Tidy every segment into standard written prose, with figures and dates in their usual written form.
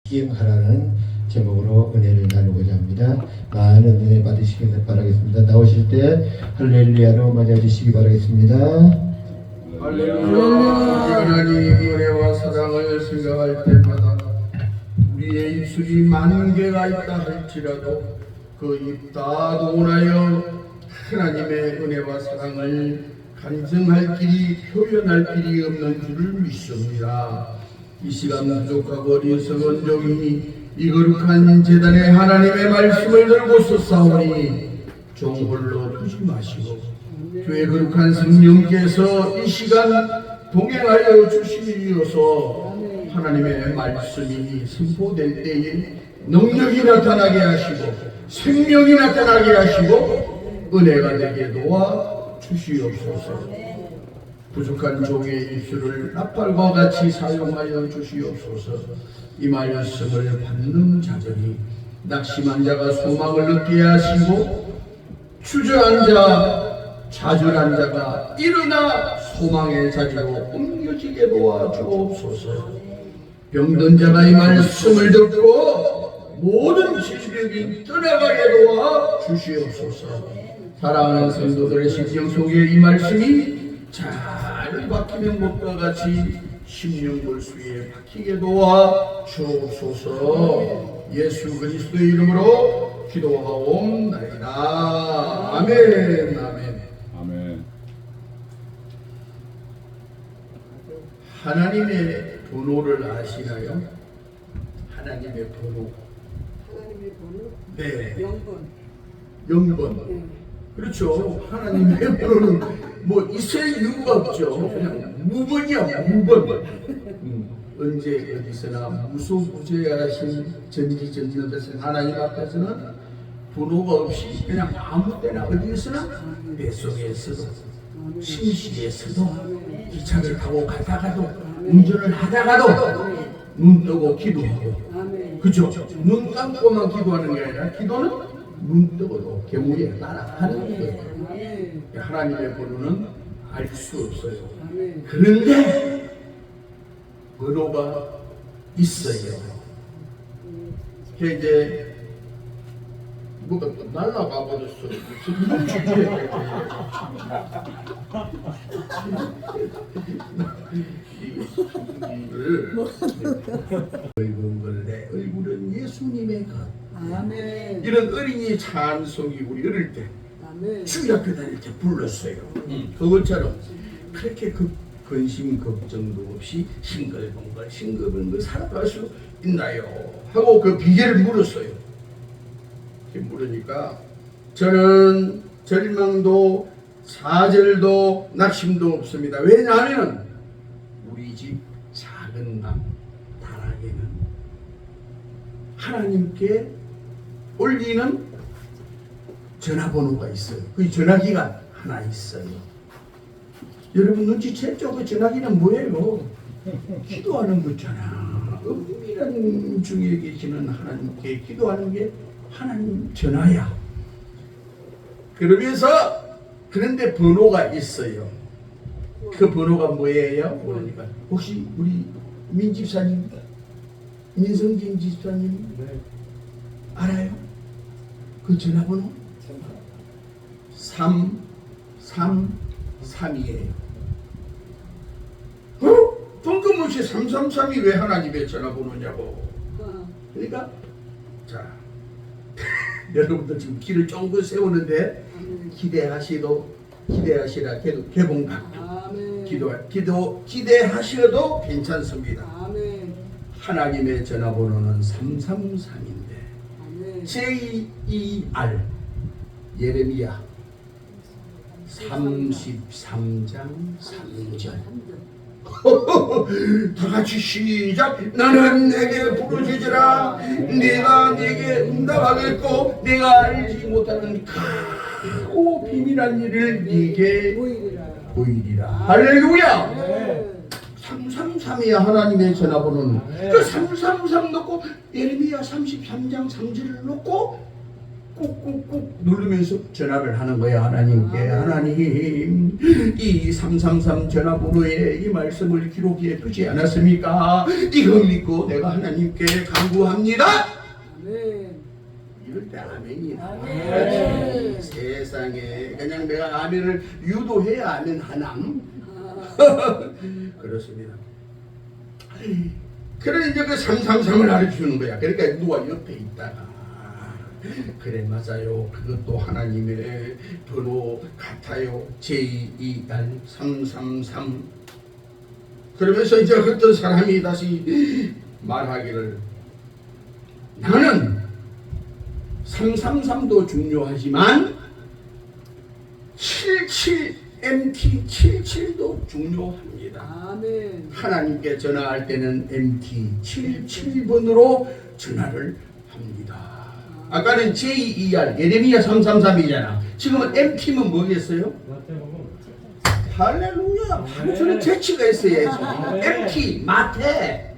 기행하라는 제목으로 은혜를 나누고자 합니다. 많은 은혜 받으시길 바라겠습니다. 나오실 때 할렐루야로 맞이해 주시기 바라겠습니다. 할렐루야. 하나님 은혜와 사랑을 생각할 때마다 우리의 입술이 만 개가 있다 할지라도 그 입 다 동원하여 하나님의 은혜와 사랑을 간증할 길이 표현할 길이 없는 줄을 믿습니다. 이 시간 부족하고 어리석은 종이 이 거룩한 제단에 하나님의 말씀을 들고서 싸우니 종홀로 두지 마시고 주의 거룩한 성령께서 이 시간 동행하여 주시리어서 하나님의 말씀이 선포될 때에 능력이 나타나게 하시고 생명이 나타나게 하시고 은혜가 되게 도와 주시옵소서. 부족한 종의 입술을 나팔과 같이 사용하여 주시옵소서. 이 말씀을 받는 자들이 낙심한 자가 소망을 얻게 하시고 주저한 자, 좌절한 자가 일어나 소망의 자리로 옮겨지게 도와주옵소서. 병든 자가 이 말씀을 듣고 모든 질병이 떠나가게 도와 주시옵소서. 사랑하는 성도들의 심령 속에 이 말씀이 잘 박히는 것과 같이 심령골수에 박히게 도와 주옵소서. 예수 그리스도의 이름으로 기도하옵나이다. 아멘. 아멘. 아멘. 하나님의 번호를 아시나요? 하나님의 번호. 하나님의 번호? 네. 0번. 0번. 그렇죠. 하나님의 번호는 뭐 있을 이유가 없죠. 그냥 무번이야, 무번. 언제 어디서나 무소부재하신 전지전능하신 하나님 앞에서는 번호가 없이 그냥 아무 때나 어디서나 뱃속에서도 심시에서도 기차를 타고 가다가도 운전을 하다가도 눈 뜨고 기도하고, 그죠? 눈 감고만 기도하는 게 아니라 기도는 눈 뜨고도 개무에 따라하는 거예요. 하나님의 번호는 알 수 없어요. 그런데 번호가 있어요. 이제 뭐가 또 날아가 버렸어. 무슨 주제에 내 얼굴은 예수님의 것. 아멘. 이런 어린이 찬송이 우리 어릴 때 아멘. 주일학교 다닐 때 불렀어요. 그것처럼 그렇게 근심 걱정도 없이 싱글벙글 살아갈 수 있나요? 하고 그 비결을 물었어요. 물으니까 저는 절망도 사절도 낙심도 없습니다. 왜냐하면 우리 집 작은 방 다락에는 하나님께 올리는 전화번호가 있어요. 그 전화기가 하나 있어요. 여러분 눈치챘죠? 그 전화기는 뭐예요? 기도하는 거잖아. 은밀한 중에 계시는 하나님께 기도하는 게 하나님 전화야. 그러면서 그런데 번호가 있어요. 그 번호가 뭐예요? 그러니까 혹시 우리 민 집사님, 민성진 집사님 알아요? 그 전화번호? 333이에요. 뜬금없이 333이 왜 하나님의 전화번호냐고. 그러니까 자 여러분들 지금 길을 쫑긋 세우는데 기대하시라 개봉받고 기대하셔도 괜찮습니다. 아멘. 하나님의 전화번호는 333인데 JER 예레미야 33장 3절 다 같이 시작. 나는 내게 부르짖으라 내가 내게 응답하겠고 내가 알지 못하는 크고 비밀한 일을 네게 보이리라. 할렐루야. 333이야 하나님의 전화번호는. 그 333 놓고 예레미야 33장 3절을 놓고 꾹꾹꾹 누르면서 전화를 하는 거야 하나님께. 하나님, 이 333 전화번호에 이 말씀을 기록해 두지 않았습니까? 이거 믿고 내가 하나님께 간구합니다. 아멘. 이럴 때 아멘이 나와. 아멘. 세상에 그냥 내가 아멘을 유도해야 아멘 하남. 그렇습니다. 그래 이제 그 333을 가르치는 거야. 그러니까 누가 옆에 있다가 그래 맞아요. 그것도 하나님의 번호 같아요. JER333. 그러면서 이제 어떤 사람이 다시 말하기를 나는 333도 중요하지만 77MT77도 중요합니다. 아멘. 하나님께 전화할 때는 MT77번으로 전화를 합니다. 아까는 JER 예레미야 333이잖아. 지금은 MT면 뭐겠어요? 할렐루야. 방주는 재치가 있어야지. MT 마태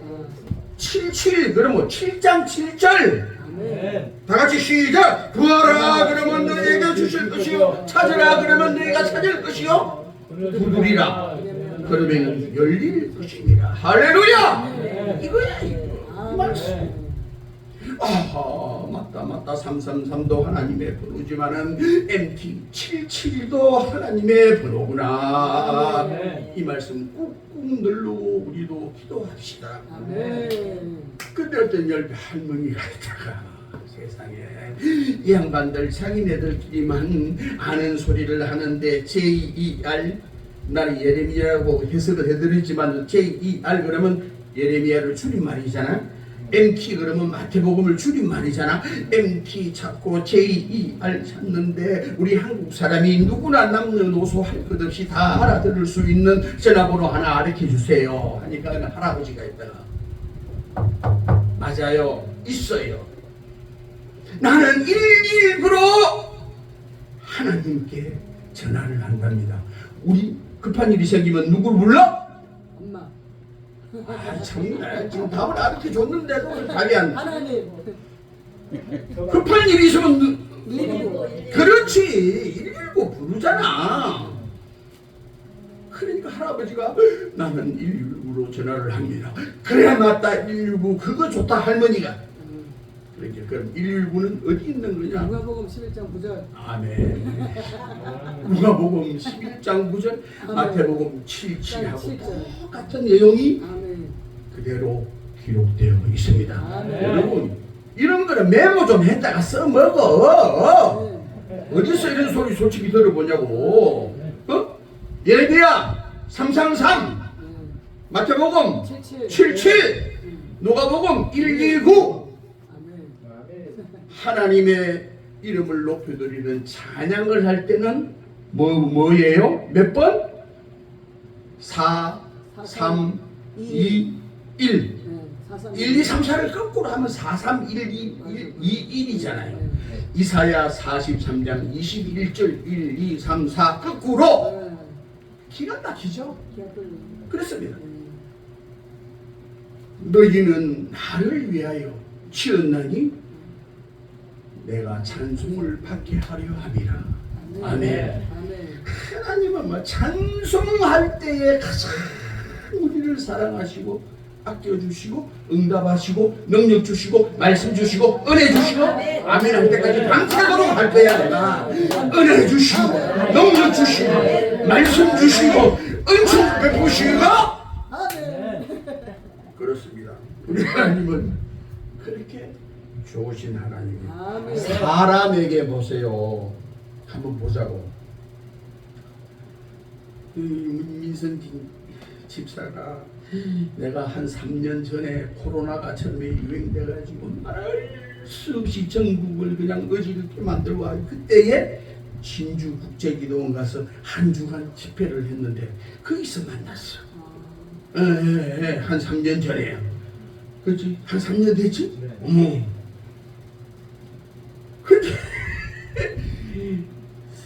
77 그러면 7장 7절. 아멘. 다 같이 시작. 구하라 그러면 너에게 주실 것이요, 찾으라 그러면 너희가 찾을 것이요, 두드리라 그러면 열릴 것입니다. 할렐루야. 이거야 이거. 이 말씀. 아하, 맞다 333도 하나님의 번호지만은 MT77도 하나님의 번호구나. 이 말씀 꾹꾹 누르고 우리도 기도합시다. 아멘. 근데 어떤 열배 할머니가 있다가 세상에 이 양반들 자기네들끼리만 아는 소리를 하는데 JER, 나는 예레미야라고 해석을 해드리지만 JER 그러면 예레미야를 줄임말이잖아. MT 그러면 마태복음을 줄임말이잖아. MT 찾고 JER 찾는데 우리 한국 사람이 누구나 남녀노소 할 것 없이 다 알아들을 수 있는 전화번호 하나 알려주세요 하니까 할아버지가 있다가 맞아요, 있어요. 나는 119로 하나님께 전화를 한답니다. 우리 급한 일이 생기면 누구를 불러? 엄마. 아 참나, 지금 답을 알게 줬는데도 답이 안 나. 하나님. 급한 일이 있으면 일일구. 그렇지 119 부르잖아. 그러니까 할아버지가 나는 119로 전화를 합니다. 그래 맞다 119 그거 좋다 할머니가. 그러니까 그럼 119는 어디 있는 거냐? 누가복음 11장 9절. 아멘. 누가복음 11장 9절, 마태복음 7절하고 똑같은 내용이 아멘. 그대로 기록되어 있습니다. 아멘. 여러분 이런 거는 메모 좀 했다가 써먹어. 어디서 이런 소리 솔직히 들어보냐고. 어? 예레미야 333, 마태복음 77, 누가복음 119. 하나님의 이름을 높여드리는 찬양을 할 때는 뭐예요? 몇 번? 4, 3, 2, 1. 1, 2, 3, 4를 거꾸로 하면 4, 3, 1, 2, 1이잖아요. 이사야 43장 21절 1, 2, 3, 4 거꾸로 기가 막히죠? 그렇습니다. 너희는 나를 위하여 지었나니 내가 찬송을 받게 하려 함이라. 아멘. 하나님은 뭐 찬송할 때에 가장 우리를 사랑하시고 아껴주시고 응답하시고 능력 주시고 말씀 주시고 은혜 주시고 아멘 할 때까지 밤새도록 할 거야. 내가 은혜 주시고 능력 주시고 말씀 주시고 은총 베푸시고. 그렇습니다. 우리 하나님은 그렇게 좋으신 하나님이에요. 사람에게 보세요. 한번 보자고. 민선 집사가 내가 한 3년 전에 코로나가 처음에 유행돼가지고 말할 수 없이 전국을 그냥 어지럽게 만들고 그때에 진주국제기도원 가서 한 주간 집회를 했는데 거기서 만났어. 한 3년 전에요. 그렇지? 한 3년 됐지? 어머. 근데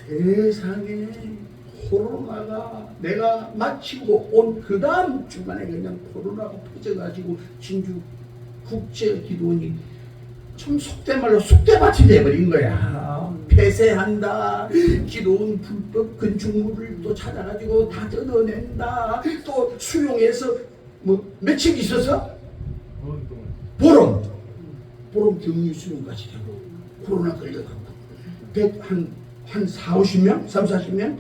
세상에 코로나가 내가 마치고 온 그 다음 주간에 그냥 코로나가 퍼져가지고 진주 국제기도원이 좀 속된 말로 쑥대밭이 돼버린 거야. 폐쇄한다. 기도원 불법 건축물을 또 찾아가지고 다 뜯어낸다. 또 수용해서 뭐 며칠 있어서 보름 격리 수용까지 되고 코로나 걸려가고 한 40, 40명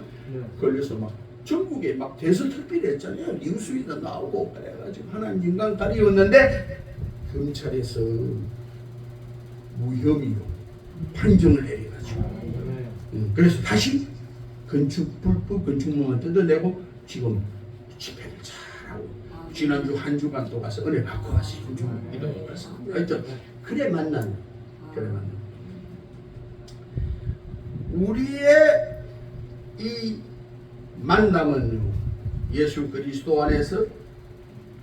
걸려서 막 전국에 막 대서특필 했잖아요. 뉴스에도 나오고 그래가지고 하나님 인간 다리였는데 검찰에서 무혐의로 판정을 내려가지고 그래서 다시 불법 건축물만 뜯어내고 지금 집회를 잘하고 지난주 한 주간 또 가서 은혜 받고 왔어요. 이동에 가서 하여튼 그래 만난 우리의 이 만남은 예수 그리스도 안에서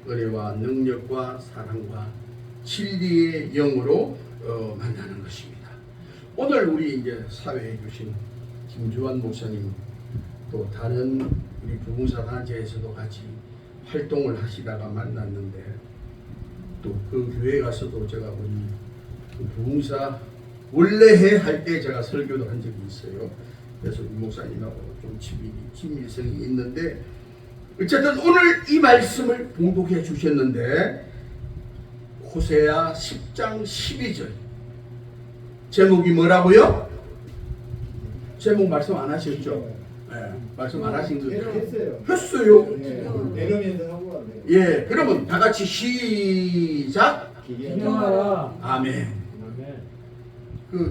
은혜와 능력과 사랑과 진리의 영으로 만나는 것입니다. 오늘 우리 이제 사회에 주신 김주환 목사님 또 다른 우리 부흥사 단체에서도 같이 활동을 하시다가 만났는데 또 그 교회 가서도 제가 우리 그 부흥사 원래 할 때 제가 설교도 한 적이 있어요. 그래서 이 목사님하고 좀 친밀성이 있는데 어쨌든 오늘 이 말씀을 봉독해 주셨는데 호세아 10장 12절 제목이 뭐라고요? 제목 말씀 안 하셨죠? 네, 말씀 안 하신 거예요? 했어요. 내려면서 하고 왔네요. 예, 그러면 다 같이 시작. 기념하라. 아멘.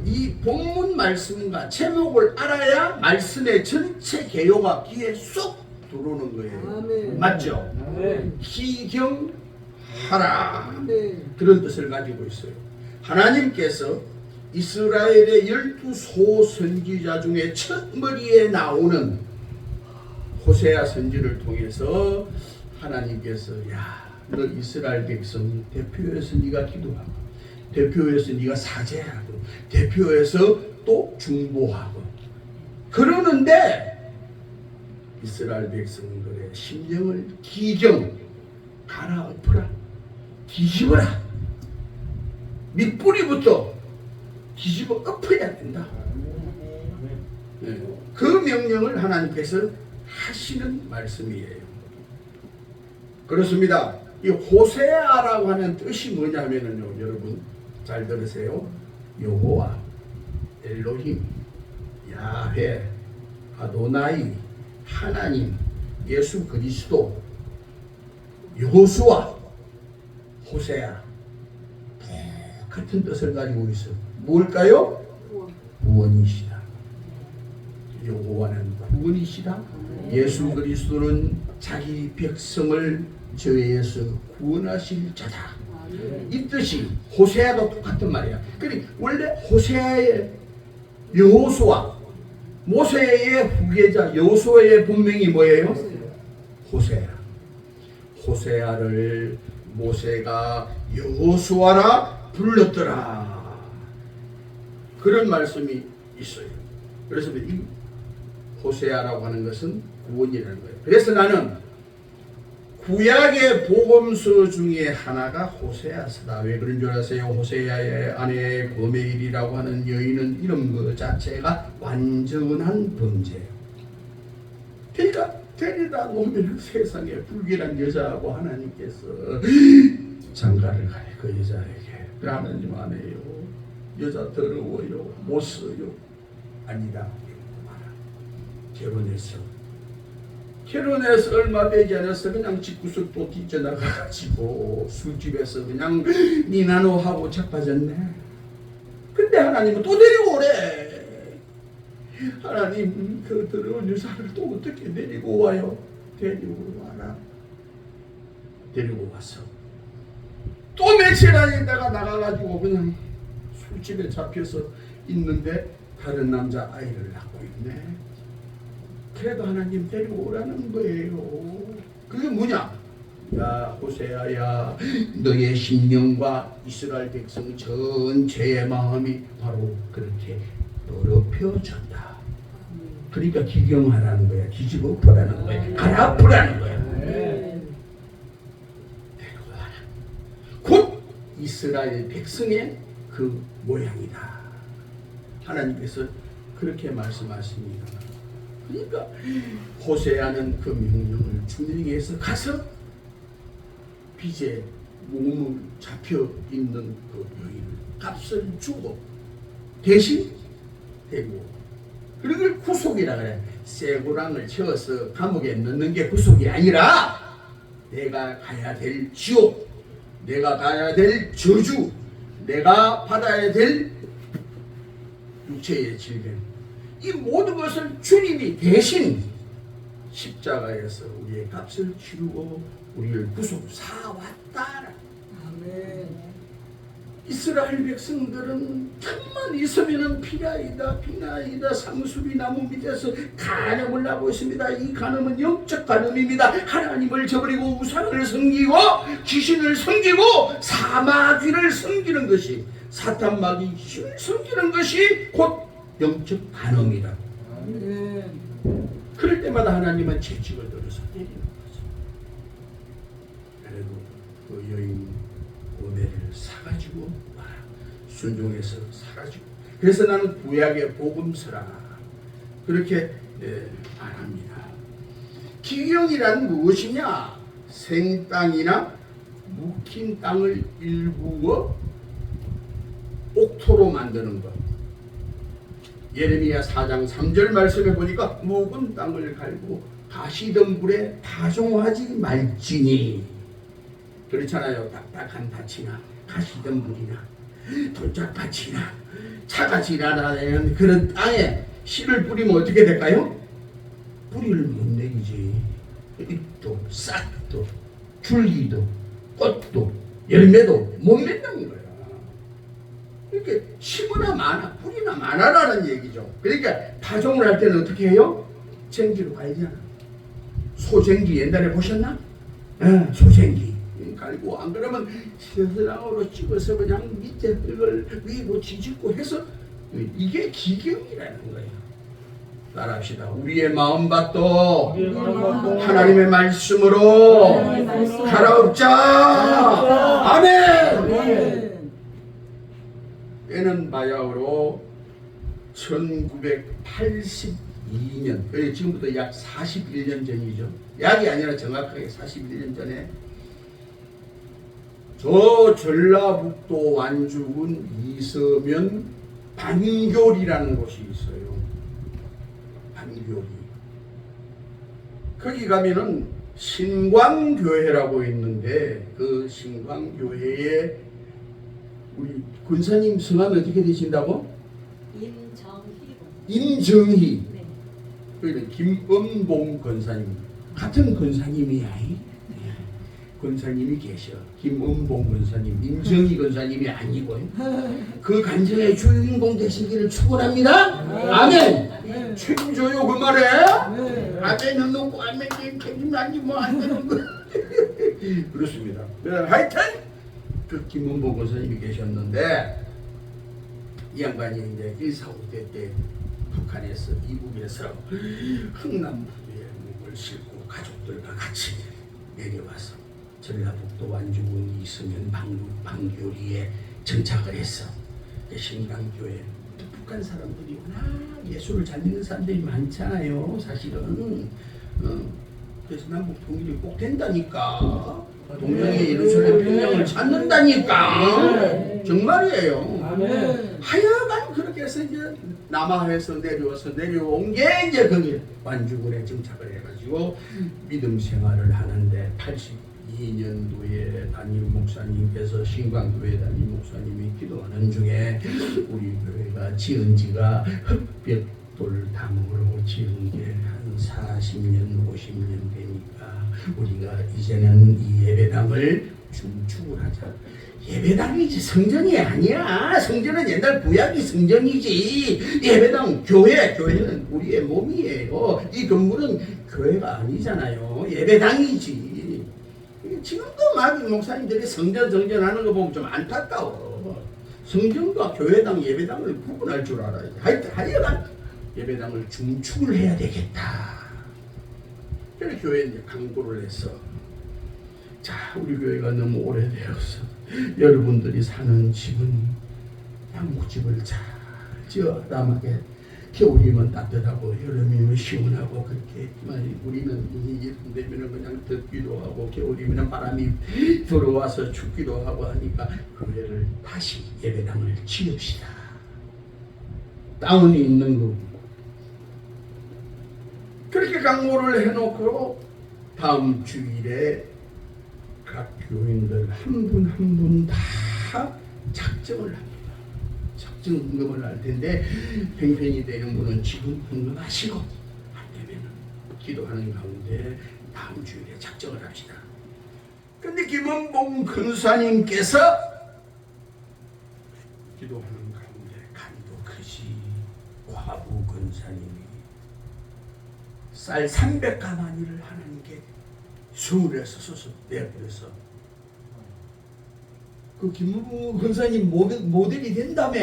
이 본문 말씀과 제목을 알아야 말씀의 전체 개요가 귀에 쏙 들어오는 거예요. 아멘. 맞죠? 아멘. 기경하라. 아멘. 그런 뜻을 가지고 있어요. 하나님께서 이스라엘의 12소 선지자 중에 첫 머리에 나오는 호세아 선지를 통해서 하나님께서 너 이스라엘 백성 대표해서 네가 기도하고 대표해서 네가 사죄하고 대표해서 또 중보하고 그러는데 이스라엘 백성들의 심령을 갈아엎어라, 뒤집어라, 밑뿌리부터 뒤집어 엎어야 된다. 그 명령을 하나님께서 하시는 말씀이에요. 그렇습니다. 이 호세아라고 하는 뜻이 뭐냐면요, 여러분 잘 들으세요. 여호와, 엘로힘, 야훼, 아도나이, 하나님, 예수 그리스도, 여호수아, 호세아 똑같은 뜻을 가지고 있어요. 뭘까요? 구원이시다. 여호와는 구원이시다. 예수 그리스도는 자기 백성을 죄에서 구원하실 자다. 이 뜻이 호세아도 똑같은 말이야. 그러니까 원래 호세아의 여호수아, 모세의 후계자 여호수아의 본명이 뭐예요? 호세아. 호세아를 모세가 여호수아라 불렀더라. 그런 말씀이 있어요. 그래서 이 호세아라고 하는 것은 구원이라는 거예요. 그래서 나는 구약의 복음서 중에 하나가 호세아서다. 왜 그런 줄 아세요? 호세아의 아내 고멜이라고 하는 여인은 이런 것 자체가 완전한 범죄예요. 그러니까 데려다 놓으면 세상에 불길한 여자하고 하나님께서 장가를 가요. 그 여자에게. 하나님 안 해요. 여자 더러워요. 못 써요. 아니다. 결혼해서 얼마 되지 않아서 그냥 집구석도 뒤져나가가지고 술집에서 그냥 니나노하고 자빠졌네. 근데 하나님은 또 데리고 오래. 하나님 그 더러운 여자를 또 어떻게 데리고 와요? 데리고 와라. 데리고 와서 또 며칠 안 있다가 나가가지고 그냥 술집에 잡혀서 있는데 다른 남자 아이를 낳고 있네. 그래도 하나님 데리고 오라는 거예요. 그게 뭐냐? 야 호세아야, 너의 심령과 이스라엘 백성 전체의 마음이 바로 그렇게 더럽혀졌다. 그러니까 기경하라는 거야. 뒤집어 엎으라는 거야. 갈아엎으라는 거야. 데리고 와라. 곧 이스라엘 백성의 그 모양이다. 하나님께서 그렇게 말씀하십니다. 그러니까 호세아는 그 명령을 준행해서 가서 빚에 몸을 잡혀 있는 그 여인을 값을 주고 대신 대고, 그걸 구속이라 그래. 쇠고랑을 채워서 감옥에 넣는 게 구속이 아니라 내가 가야 될 지옥, 내가 가야 될 저주, 내가 받아야 될 육체의 질병, 이 모든 것을 주님이 대신 십자가에서 우리의 값을 치르고 우리를 구속 사왔다. 아멘. 이스라엘 백성들은 틈만 있으면은 피나이다 상수리 나무 밑에서 간음을 하고 있습니다. 이 간음은 영적 간음입니다. 하나님을 저버리고 우상을 섬기고 귀신을 섬기고 사마귀를 섬기는 것이, 사탄 마귀 힘을 섬기는 것이 곧 영적 간음이다. 아멘. 그럴 때마다 하나님은 채찍을 들어서 때리는 거죠. 그래도 그 여인 오매를 사가지고 순종해서 사가지고, 그래서 나는 구약의 복음서라 그렇게 말합니다. 기경이란 무엇이냐? 생땅이나 묵힌 땅을 일구어 옥토로 만드는 것. 예레미야 4장 3절 말씀에 보니까 묵은 땅을 갈고 가시덤불에 파종하지 말지니, 그렇잖아요. 딱딱한 밭이나 가시덤불이나 돌짝밭이나 차가 지나다니는 그런 땅에 씨를 뿌리면 어떻게 될까요? 뿌리를 못 내리지. 잎도 싹도 줄기도 꽃도 열매도 못 맺는 거야. 이렇게 심으나 마나 뿌리나 마나라는 얘기죠. 그러니까 파종을 할 때는 어떻게 해요? 쟁기로 갈잖아. 소쟁기 옛날에 보셨나? 소쟁기 갈고, 안 그러면 스랑으로 찍어서 그냥 밑에 흙을 위로 뒤집고 해서, 이게 기경이라는 거예요. 따라합시다. 우리의 마음밭도 하나님의 말씀으로 갈아엎자. 아멘. 때는 바야흐로 1982년, 지금부터 약 41년 전이죠. 약이 아니라 정확하게 41년 전에 저 전라북도 완주군 이서면 반교리라는 곳이 있어요. 반교리. 거기 가면은 신광교회라고 있는데, 그 신광교회에 우리 권사님 성함이 어떻게 되신다고? 임정희. 네. 그러니까 김은봉 권사님 같은 권사님이야. 권사님이 계셔. 김은봉 권사님, 임정희 권사님이 아니고요. 그 간증의 주인공 되시기를 축원합니다. 아멘. 책임져요 그 말에. 아멘은 놓고 아멘이 책임나지 뭐 안 되는 거. 그렇습니다. 하여튼 그 김은봉 권사님이 계셨는데, 이 양반이 이제 1.4.5대 때 북한에서 이북에서 흥남부두에 묵을 싣고 가족들과 같이 내려와서 전라북도 완주군 이서면 방교리에 정착을 했어. 신강교회. 북한 사람들이 워낙 예수를 잘 믿는 사람들이 많잖아요, 사실은. 그래서 남북 통일이 꼭 된다니까. 동양의 예루살렘 평양을 찾는다니까. 정말이에요. 하여간 그렇게 해서 이제 남하에서 내려온 게 이제 거기 완주군에 정착을 해가지고 믿음 생활을 하는데, 82년도에 담임 목사님께서, 신광교회 담임 목사님이 기도하는 중에 우리 교회가 지은 지가 흑백돌 담으로 지은 게 한 40년 50년 되니까 우리가 이제는 이 예배당을 중축을 하자. 예배당이지 성전이 아니야. 성전은 옛날 구약이 성전이지. 예배당, 교회는 우리의 몸이에요. 이 건물은 교회가 아니잖아요. 예배당이지. 지금도 막 목사님들이 성전 하는 거 보면 좀 안타까워. 성전과 교회당, 예배당을 구분할 줄 알아야지. 하여간 예배당을 중축을 해야 되겠다. 그래서 교회에 이제 강구를 했어. 자, 우리 교회가 너무 오래되어서 여러분들이 사는 집은 나무집을 잘 지어 아담하게 겨울이면 따뜻하고 여름이면 시원하고 그렇게 했지만 우리는 이런 되면 그냥 덥기도 하고 겨울이면 바람이 들어와서 춥기도 하고 하니까 교회를 다시 예배당을 지읍시다. 다운이 있는 거 그렇게 강모를 해놓고 다음 주일에 각 교인들 한 분 한 분 다 작정을 합니다. 작정 헌금을 할 텐데 팽팽이 되는 분은 지금 헌금하시고 안 되면 기도하는 가운데 다음 주일에 작정을 합시다. 근데 김원봉 근사님께서 기도하는 가운데 간도 크시 과부 근사님이 쌀 300가마니를 하나님께 수울에서 서서 내버려서 그 김무부 권사님 모델이 된다며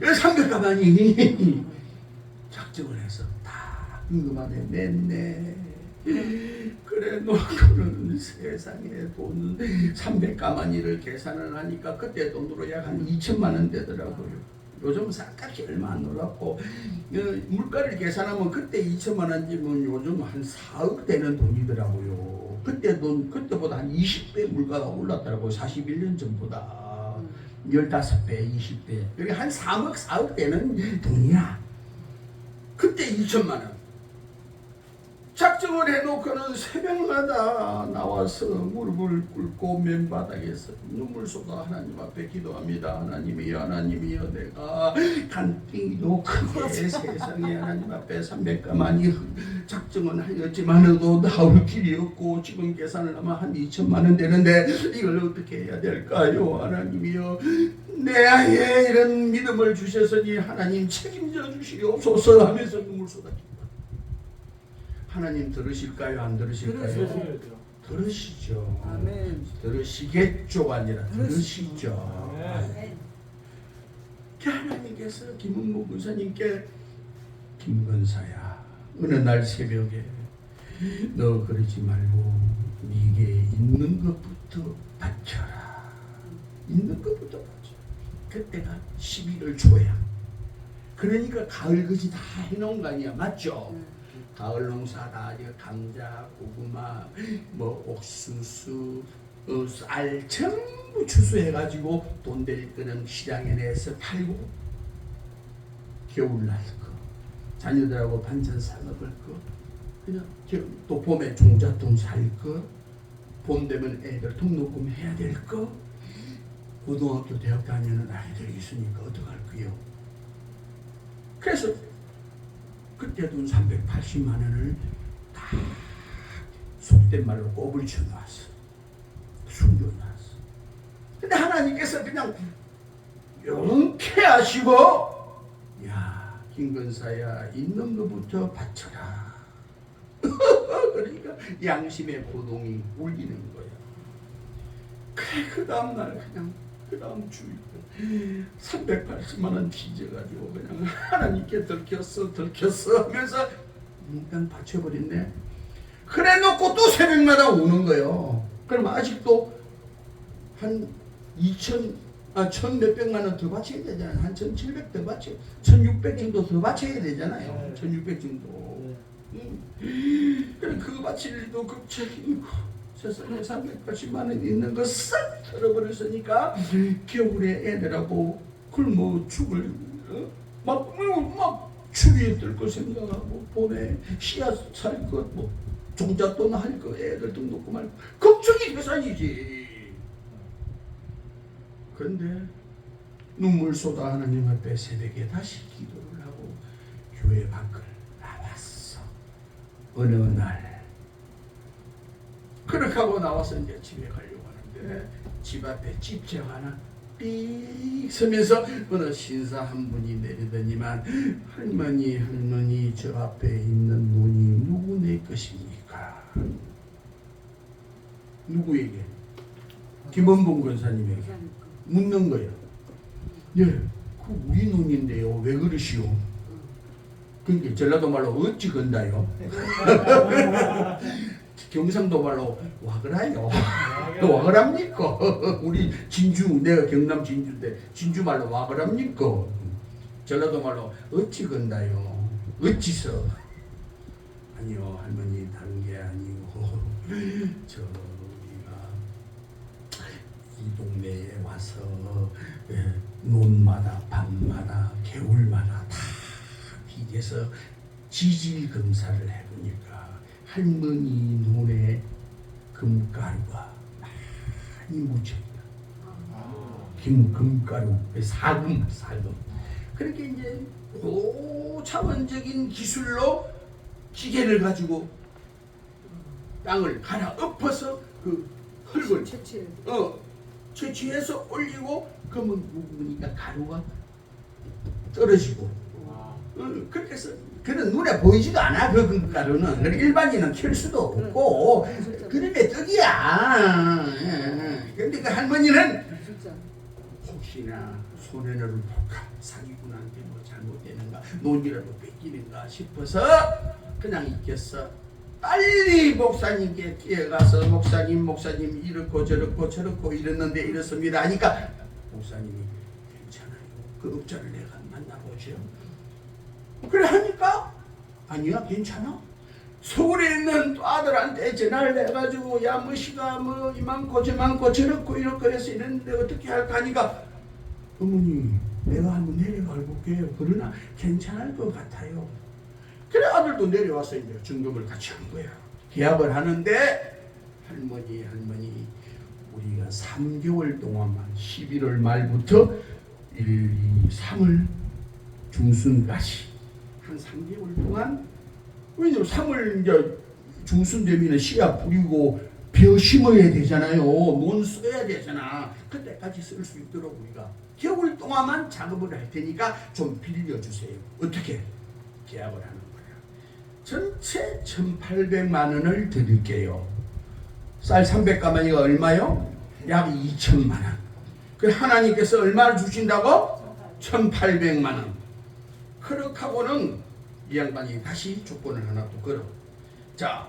300가마니 작정을 해서 다 헌금안에 냈네. 그래 놓고는 세상에 돈 300가마니를 계산을 하니까 그때 돈으로 약 한 2천만 원 되더라고요. 요즘 쌀값이 얼마 안 올랐고 물가를 계산하면 그때 2천만 원이면 요즘 한 4억 되는 돈이더라고요. 그때 돈 그때보다 한 20배 물가가 올랐더라고요. 41년 전보다 15배, 20배. 그게 한 3억, 4억 되는 돈이야. 그때 2천만 원. 작정을 해놓고는 새벽마다 나와서 무릎을 꿇고 맨바닥에서 눈물 쏟아 하나님 앞에 기도합니다. 하나님이여 내가 간땡이도 크게 세상에 하나님 앞에 300가마니 작정은 하였지만도 나올 길이 없고 지금 계산을 하면 한 2천만 원 되는데 이걸 어떻게 해야 될까요? 하나님이여 내 아이에 이런 믿음을 주셨으니 하나님 책임져 주시옵소서 하면서 눈물 쏟아집니다. 하나님 들으실까요? 안 들으실까요? 들으시죠. 아멘. 들으시겠죠가 아니라 들으시죠. 아멘. 하나님께서 김은무 군사님께 김건사야 어느 날 새벽에 너 그러지 말고 네게 있는 것부터 바쳐라. 있는 것부터 바쳐. 그때가 11월 초야. 그러니까 가을 그지 다 해놓은 거 아니야. 맞죠? 가을 농사다 감자, 고구마, 뭐 옥수수, 쌀 전부 추수해가지고 돈 될 거는 시장에 내서 팔고 겨울날 거 자녀들하고 반찬 사 먹을 거 그냥 또 봄에 종잣돈 살 거 봄 되면 애들 등록금 해야 될 거 고등학교 대학 다니는 아이들이 있으니까 어떡할 거요. 그래서 그때 돈 380만 원을 다 속된 말로 꼽을 쳐놨어. 숨겨놨어. 근데 하나님께서 그냥 용케하시고 야 김건사야 있는 것부터 바쳐라. 그러니까 양심의 고동이 울리는 거야. 그래 그 다음날 그냥 그 다음 주일 380만 원 빚어가지고 그냥 하나님께 들켰어 하면서 그냥 바쳐버렸네. 그래 놓고 또 새벽마다 오는 거예요. 그럼 아직도 한 1,000 몇백만 원 더 바쳐야 되잖아요. 한 1,700 더 바쳐 1,600 정도 더 바쳐야 되잖아요. 1,600 정도. 그래 그거 바칠 일도 급체이고 세상에 380만 원 있는 거 싹 털어버렸으니까 겨울에 애들하고 굶어 죽을 막 추위에 뜰 거 생각하고 봄에 씨앗 살 것 뭐 종잣돈 할 거 애들 등록금 말 걱정이 계산이지. 그런데 눈물 쏟아 하나님 앞에 새벽에 다시 기도를 하고 교회 밖을 나왔어. 어느 날 그렇게 하고 나와서 이제 집에 가려고 하는데 집 앞에 집채 하나 삑 서면서 어느 신사 한 분이 내리더니만 할머니 저 앞에 있는 논이 누구네 것입니까? 누구에게? 김원봉 권사님에게 묻는 거예요. 네, 그 우리 논인데요. 왜 그러시오? 그러니까 전라도 말로 어찌 건다요? 경상도 말로 와그라요. 와그랍니까? 우리 진주, 내가 경남 진주인데 진주 말로 와그랍니까? 전라도 말로 어찌 건다요? 어찌서? 아니요, 할머니 다른 게 아니고 저 우리가 이 동네에 와서 논마다 밤마다 개울마다 다 비교해서 지질 검사를 해보니까 할머니 눈에 금가루가 많이 묻혀있다. 금가루, 사금. 그렇게 이제 고차원적인 기술로 기계를 가지고 땅을 갈아엎어서 그 흙을 채취해서 올리고 그러면 묵으니까 가루가 떨어지고 그렇게 해서 그는 눈에 보이지도 않아. 그 가루는 일반인은 켤 수도 없고 그림의 떡이야. 근데 그 할머니는 혹시나 손해를 볼까, 사기꾼한테 뭐 잘못되는가, 논이라도 뺏기는가 싶어서 그냥 있겠어. 빨리 목사님께 뛰어가서 목사님 이렇고 저렇고 이랬는데 이렇습니다 하니까 목사님이 괜찮아요. 그 업자를 내가 만나보죠. 그래 하니까 아니야 괜찮아. 서울에 있는 또 아들한테 전화를 해가지고 야 뭐시가 뭐 이만고 저만고 저렇고 이렇고 해서 이랬는데 어떻게 할까 하니까 어머니 내가 한번 내려가 볼게요. 그러나 괜찮을 것 같아요. 그래 아들도 내려와서 이제 점검을 같이 한 거야. 계약을 하는데 할머니 우리가 3개월 동안만 11월 말부터 1, 2, 3월 중순까지 한 3개월 동안 왜냐면 3월 이제 중순 되면 씨앗 뿌리고 벼 심어야 되잖아요. 논 써야 되잖아. 그때까지 쓸 수 있도록 우리가 겨울 동안만 작업을 할 테니까 좀 빌려주세요. 어떻게? 계약을 하는 거야. 전체 1,800만 원을 드릴게요. 쌀 300가마니가 얼마요? 약 2천만 원. 그 하나님께서 얼마를 주신다고? 1,800만 원. 그렇게 하고는 이 양반이 다시 조건을 하나 또 걸어. 자,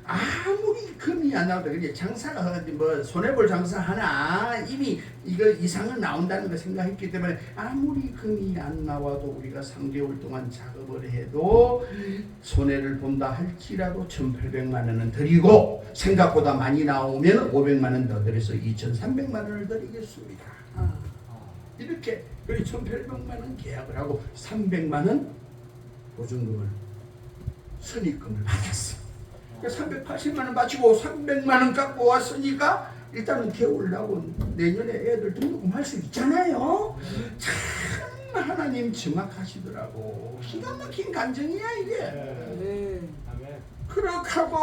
아무리 금이 안 나오다 그게 장사가 뭐 손해볼 장사 하나 이미 이거 이상은 나온다는 걸 생각했기 때문에 아무리 금이 안 나와도 우리가 3개월 동안 작업을 해도 손해를 본다 할지라도 1,800만 원은 드리고 생각보다 많이 나오면 500만 원 더 드려서 2,300만 원을 드리겠습니다. 이렇게 그리고 1,800만 원 계약을 하고 300만 원 보증금을 선입금을 받았어. 380만 원 바치고 300만 원 갖고 왔으니까 일단은 겨울나고 내년에 애들 등록금 할 수 있잖아요. 참 하나님 정확하시더라고. 기가 막힌 감정이야 이게. 그렇게 하고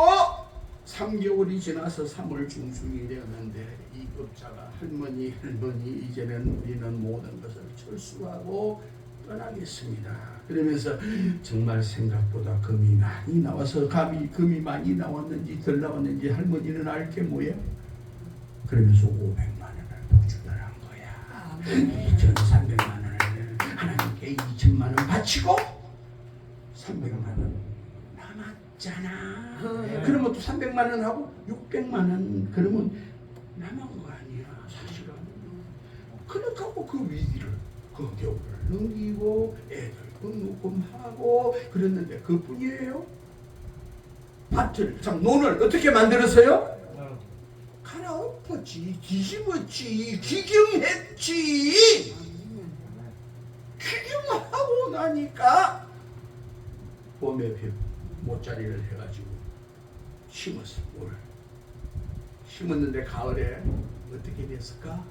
3개월이 지나서 3월 중순이 되었는데 이 업자가 할머니 이제는 우리는 모든 것을 철수하고 떠나겠습니다. 그러면서 정말 생각보다 금이 많이 나와서 금이 많이 나왔는지 덜 나왔는지 할머니는 알 게 뭐야? 그러면서 500만 원을 보증을 한 거야. 2,300만 원을 하나님께 2천만 원 바치고 300만 원 남았잖아. 그러면 또 300만 원하고 600만 원 그러면 남은 거 아니야 사실은. 그렇게 하고 그 위기를 그 겨울을 넘기고 애들 등록금하고 그랬는데 그뿐이에요. 밭을 참 논을 어떻게 만들었어요? 갈아엎었지, 뒤집었지, 기경했지. 기경하고 나니까 봄에 모짜리를 해가지고 심었어. 뭘 심었는데 가을에 어떻게 됐을까?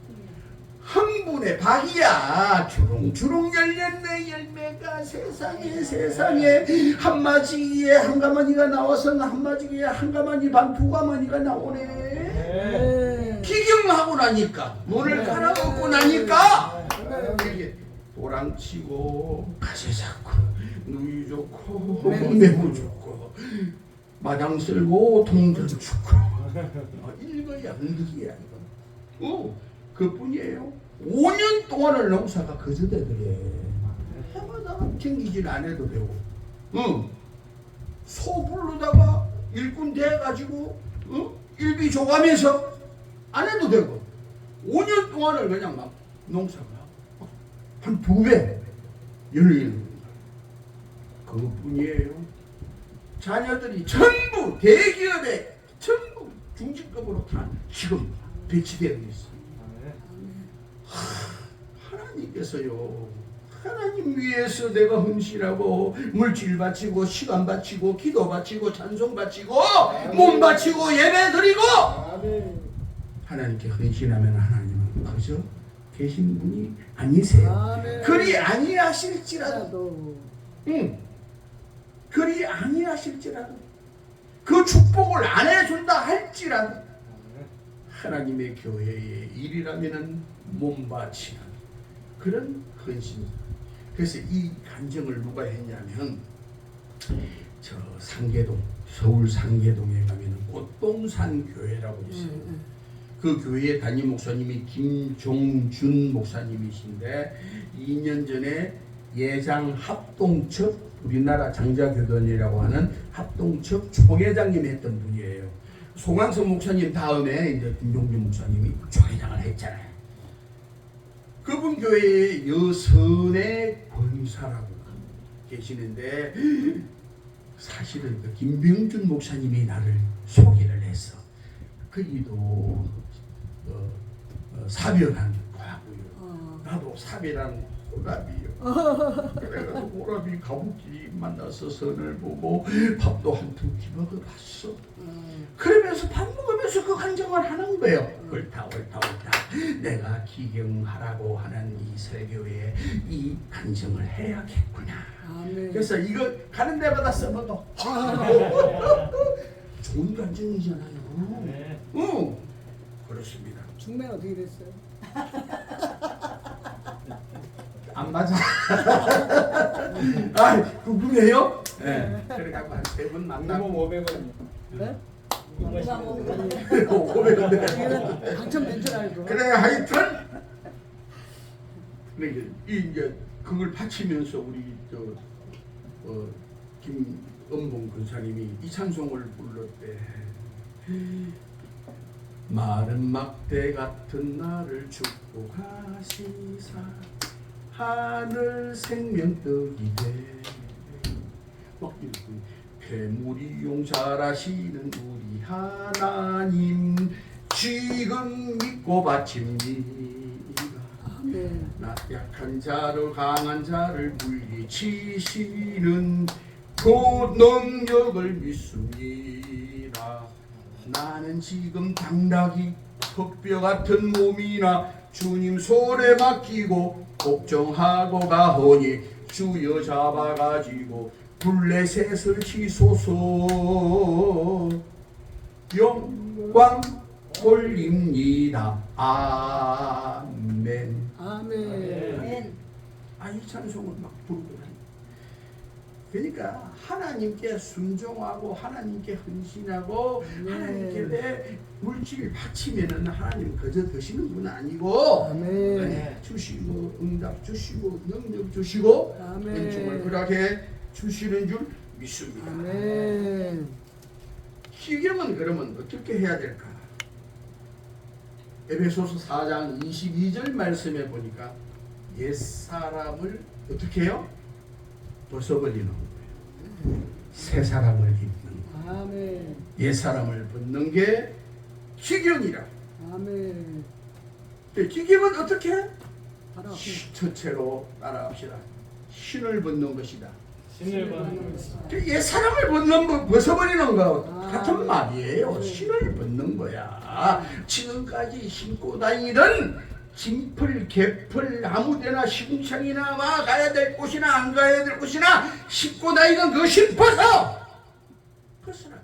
흥분의 박이야. 주렁주렁 열렸네. 열매가 세상에 한마지기에 한 가마니가 나와서 한마지기에 한 가마니 반 두 가마니가 나오네. 기경하고 나니까 논을 갈아엎고 나니까 이게 도랑치고 가시 잡고 누이 좋고 매부 좋고 마당 쓸고 동전 좋고 이거야 흥기야 이거. 그뿐이에요. 5년 동안을 농사가 거저대더래. 해마다 챙기질 안 해도 되고, 소 부르다가 일꾼 돼가지고 일비 줘가면서 안 해도 되고 5년 동안을 그냥 막 농사가 한 2배 열리는 거예요. 그것뿐이에요. 자녀들이 전부 대기업에 전부 중직급으로 다 지금 배치되어 있어요. 하나님께서요, 하나님 위해서 내가 헌신하고 물질 바치고 시간 바치고 기도 바치고 찬송 바치고 몸 바치고 예배 드리고 하나님께 헌신하면 하나님은 그저 계신 분이 아니세요. 그리 아니하실지라도 그리 아니하실지라도 그 축복을 안 해준다 할지라도 하나님의 교회의 일이라면은 몸 바치는 그런 헌신. 그래서 이 간증을 누가 했냐면 저 상계동 서울 상계동에 가면은 꽃동산 교회라고 있어요. 그 교회 담임 목사님이 김종준 목사님이신데 2년 전에 예장 합동측 우리나라 장자교단이라고 하는 합동측 총회장님이 했던 분이에요. 송광석 목사님 다음에 이제 김종준 목사님이 총회장을 했잖아요. 그분 교회에 여선의 권사라고 계시는데 사실은 그 김병준 목사님이 나를 소개를 했어. 그이도 사별한 거하고요. 나도 사별한 호랍이요. 그래가지고 호랍이 가부끼리 만나서 선을 보고 밥도 한 두 끼 먹어봤어. 그러면서 밥 먹으면서 그 간증을 하는 거예요. 옳다. 내가 기경하라고 하는 이 설교에 이 간증을 해야겠구나. 그래서 이거 가는 데마다 써봐도 좋은 간증이잖아요. 그렇습니다. 중매 어떻게 됐어요? 안 맞아. 그분이에요? 네. 그래갖고 한 3분 만나고 500원. 네? 500원. 당첨된 줄 알고. 그래 하여튼 이제 그걸 바치면서 우리 김은봉 권사님이 이 찬송을 불렀대. 마른 막대 같은 나를 축복하시사 하늘 생명떡이 돼. 막 이렇게 괴물이 용잘하시는 우리 하나님 지금 믿고 바칩니다. 나 약한 자를 강한 자를 물리치시는 그 능력을 믿습니다. 나는 지금 당나귀 턱뼈 같은 몸이나 주님 손에 맡기고 걱정하고 가오니 주여 잡아가지고 블레셋을 치소서. 영광 돌립니다. 아멘. 아멘. 이 찬송을 막 부르고 그러니까 하나님께 순종하고 하나님께 헌신하고 하나님께 내 물질 바치면은 하나님 그저 드시는 분 아니고 주시고 응답 주시고 능력 주시고 은총을 허락해 주시는 줄 믿습니다. 기경은 그러면 어떻게 해야 될까? 에베소서 4장 22절 말씀에 보니까 옛사람을 어떻게 해요? 벗어버리는 거예요. 새 사람을 입는 거예요. 옛사람을 벗는 게 기경이라. 기경은 어떻게 해? 첫째로 따라합시다. 신을 벗는 것이다. 옛사람을 벗어버리는 거 같은 말이에요. 신을 벗는 거야. 지금까지 신고 다니던 진풀, 개풀, 아무데나 시궁창이나 막 가야 될 곳이나 안 가야 될 곳이나 신고 다니던 그 신 벗어! 벗으라.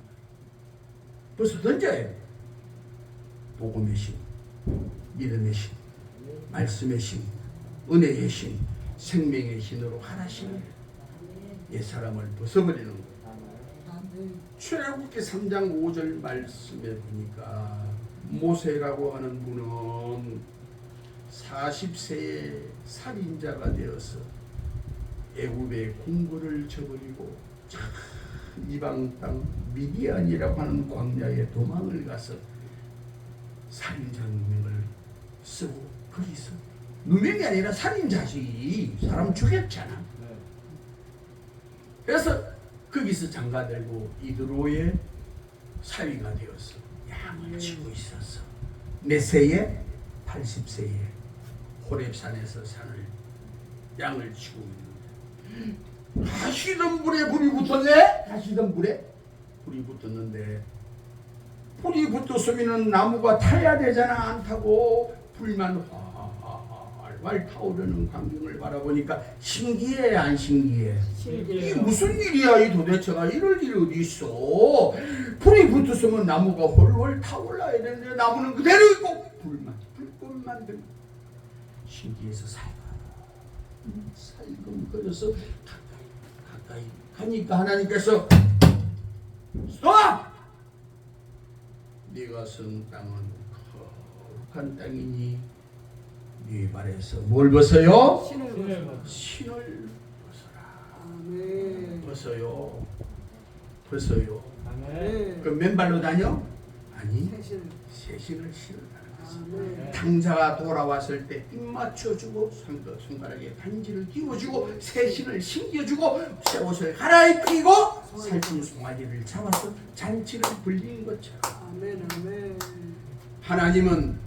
벗어 던져야 돼. 복음의 신, 믿음의 신, 말씀의 신, 은혜의 신, 생명의 신으로 하나씩 옛사람을 벗어버리는 거예요. 출애굽기 3장 5절 말씀에 보니까 모세라고 하는 분은 40세에 살인자가 되어서 애굽의 궁궐을 저버리고 이방 땅 미디안이라고 하는 광야에 도망을 가서 살인자 누명을 쓰고 거기서 누명이 아니라 살인자지 사람 죽였잖아. 그래서 거기서 장가들고 이드로의 사위가 되었어. 양을 치고 있었어. 몇 세에? 80세에 호렙산에서 양을 치고 있는데 가시던 불에 불이 붙었네? 가시던 불에 불이 붙었는데 불이 붙었으면 나무가 타야 되잖아. 안 타고 불만 활활 타오르는 광경을 바라보니까 신기해 안 신기해? 이게 무슨 일이야 이 도대체가. 이럴 일이 어디 있어. 불이 붙었으면 나무가 훨훨 타올라야 되는데 나무는 그대로 있고 불꽃만 들고 신기해서 살금거려서 가까이 가니까 하나님께서 스톱! 네가 선 땅은 거룩한 땅이니 네 발에서 뭘 벗어요? 신을 벗어라. 아멘. 벗어요. 아멘. 그럼 맨발로 다녀? 아니, 새신. 새신을 신으라는 것이. 아멘. 당자가 돌아왔을 때 입 맞춰주고 손가락에 반지를 끼워주고 새신을 신겨주고 새 옷을 갈아입히고 살찐 송아지를 잡아서 잔치를 불린 것처럼 아멘. 아멘. 하나님은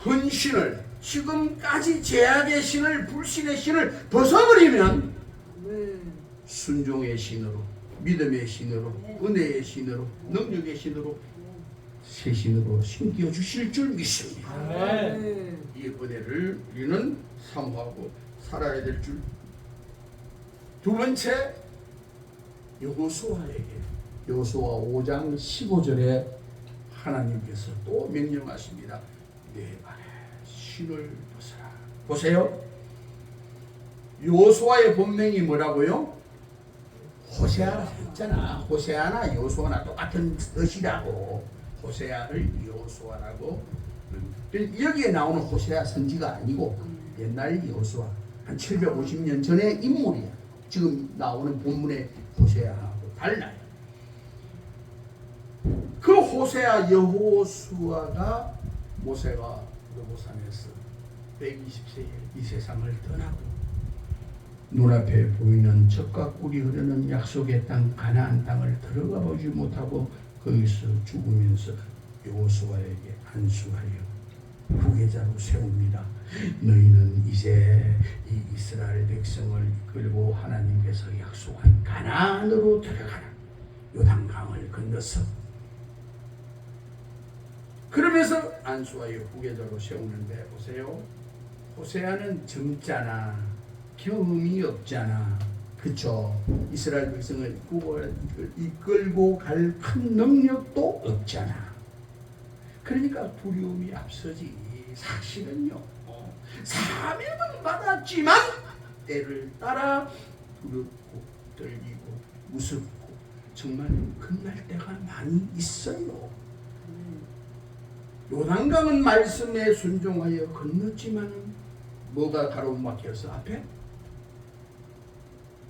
헌신을 지금까지 제약의 신을 불신의 신을 벗어버리면 아멘. 순종의 신으로 믿음의 신으로 은혜의 신으로 능력의 신으로 새 신으로 신겨 주실 줄 믿습니다. 아멘. 이 은혜를 우리는 사모하고 살아야 될 줄. 두 번째, 여호수아에게 여호수아 5장 15절에 하나님께서 또 명령하십니다. 내 발에 신을 벗어라. 보세요. 여호수아의 본명이 뭐라고요? 호세아라 했잖아. 호세아나 여호수아나 똑같은 뜻이라고. 호세아를 여호수아라고. 여기에 나오는 호세아 선지가 아니고 옛날 여호수아 한 750년 전의 인물이야. 지금 나오는 본문의 호세아하고 달라요. 그 호세아 여호수아가 모세가 노보산에서 120세에 이 세상을 떠나고 눈앞에 보이는 젖과 꿀이 흐르는 약속의 땅 가나안 땅을 들어가 보지 못하고 거기서 죽으면서 여호수아에게 안수하여 후계자로 세웁니다. 너희는 이제 이 이스라엘 백성을 이끌고 하나님께서 약속한 가나안으로 들어가라. 요단강을 건너서 그러면서 안수하여 후계자로 세우는데 보세요. 호세아는 젊잖아. 경험이 없잖아. 그쵸? 이스라엘 백성을 이끌고 갈 큰 능력도 없잖아. 그러니까 두려움이 앞서지. 사실은요, 사명은 받았지만 때를 따라 두렵고 떨리고 무섭고 정말 겁날 때가 많이 있어요. 요단강은 말씀에 순종하여 건넜지만 뭐가 가로막혀서 앞에?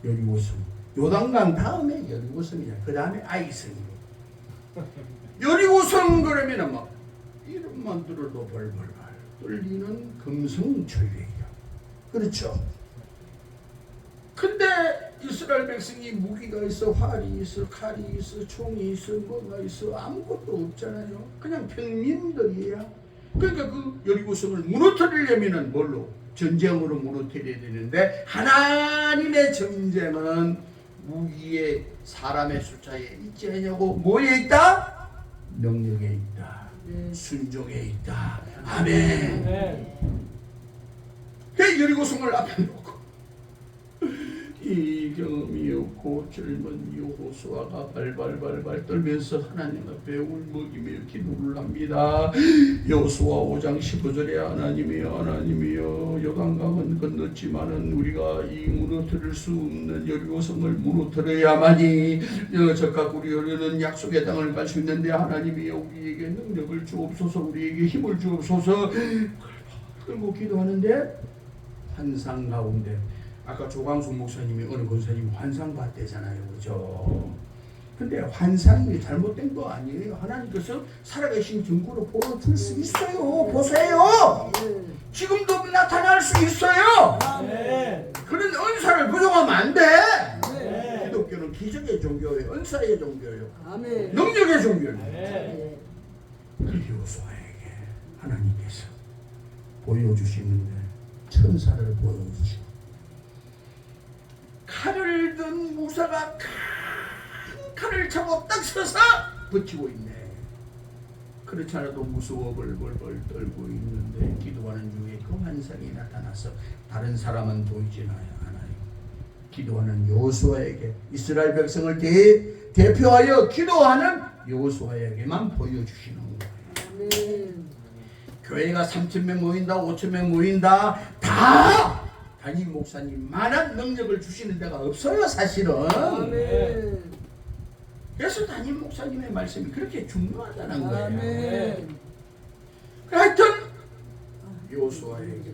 여리고성. 요단강 다음에 여리고성이야. 그 다음에 아이성이고. 여리고성 그러면은 막 이름만 들어도 벌벌벌 떨리는 금성철벽이야. 그렇죠? 근데 이스라엘 백성이 무기가 있어, 활이 있어, 칼이 있어, 총이 있어, 뭐가 있어, 아무것도 없잖아요. 그냥 평민들이야. 그러니까 그 여리고성을 무너뜨리려면은 뭘로? 전쟁으로 무너뜨려야 되는데 하나님의 전쟁은 무기에 사람의 숫자에 있지 않냐고. 뭐에 있다? 능력에 있다. 순종에 있다. 아멘. 그 여리고성을 앞에 놓고 이 경험이 없고 젊은 여호수아가 발발발발 떨면서 하나님 앞에 울먹이며 기도를 합니다. 여호수아 5장 15절에 하나님이여 요단강은 건넜지만은 우리가 이 무너뜨릴 수 없는 여리고성을 무너뜨려야만이 적과 꿀이 흐르는 약속의 땅을 갈 수 있는데 하나님이여 우리에게 능력을 주옵소서, 우리에게 힘을 주옵소서. 그리고 기도하는데 환상 가운데 아까 조광수 목사님이 어느 권사님 환상 봤대잖아요, 그죠? 근데 환상이 잘못된 거 아니에요. 하나님께서 살아계신 증거로 보여줄 수 있어요. 보세요. 네. 지금도 나타날 수 있어요. 아멘. 그런 은사를 부정하면 안 돼. 네. 기독교는 기적의 종교예요. 은사의 종교예요. 아멘. 능력의 종교예요. 네. 그 요수아에게 하나님께서 보여주시는데 천사를 보여주시고 칼을 든 무사가 큰 칼을 차고 딱 서서 버티고 있네. 그렇지 않아도 무서워 벌벌벌 떨고 있는데 기도하는 중에 그 환상이 나타나서 다른 사람은 보이지 않아요. 기도하는 여호수아에게 이스라엘 백성을 대표하여 기도하는 여호수아에게만 보여주시는 거예요. 아멘. 교회가 3,000명 모인다, 5,000명 모인다, 다 담임 목사님만한 능력을 주시는 데가 없어요, 사실은. 아멘. 그래서 담임 목사님의 말씀이 그렇게 중요하다는 거예요. 아멘. 하여튼 여호수아에게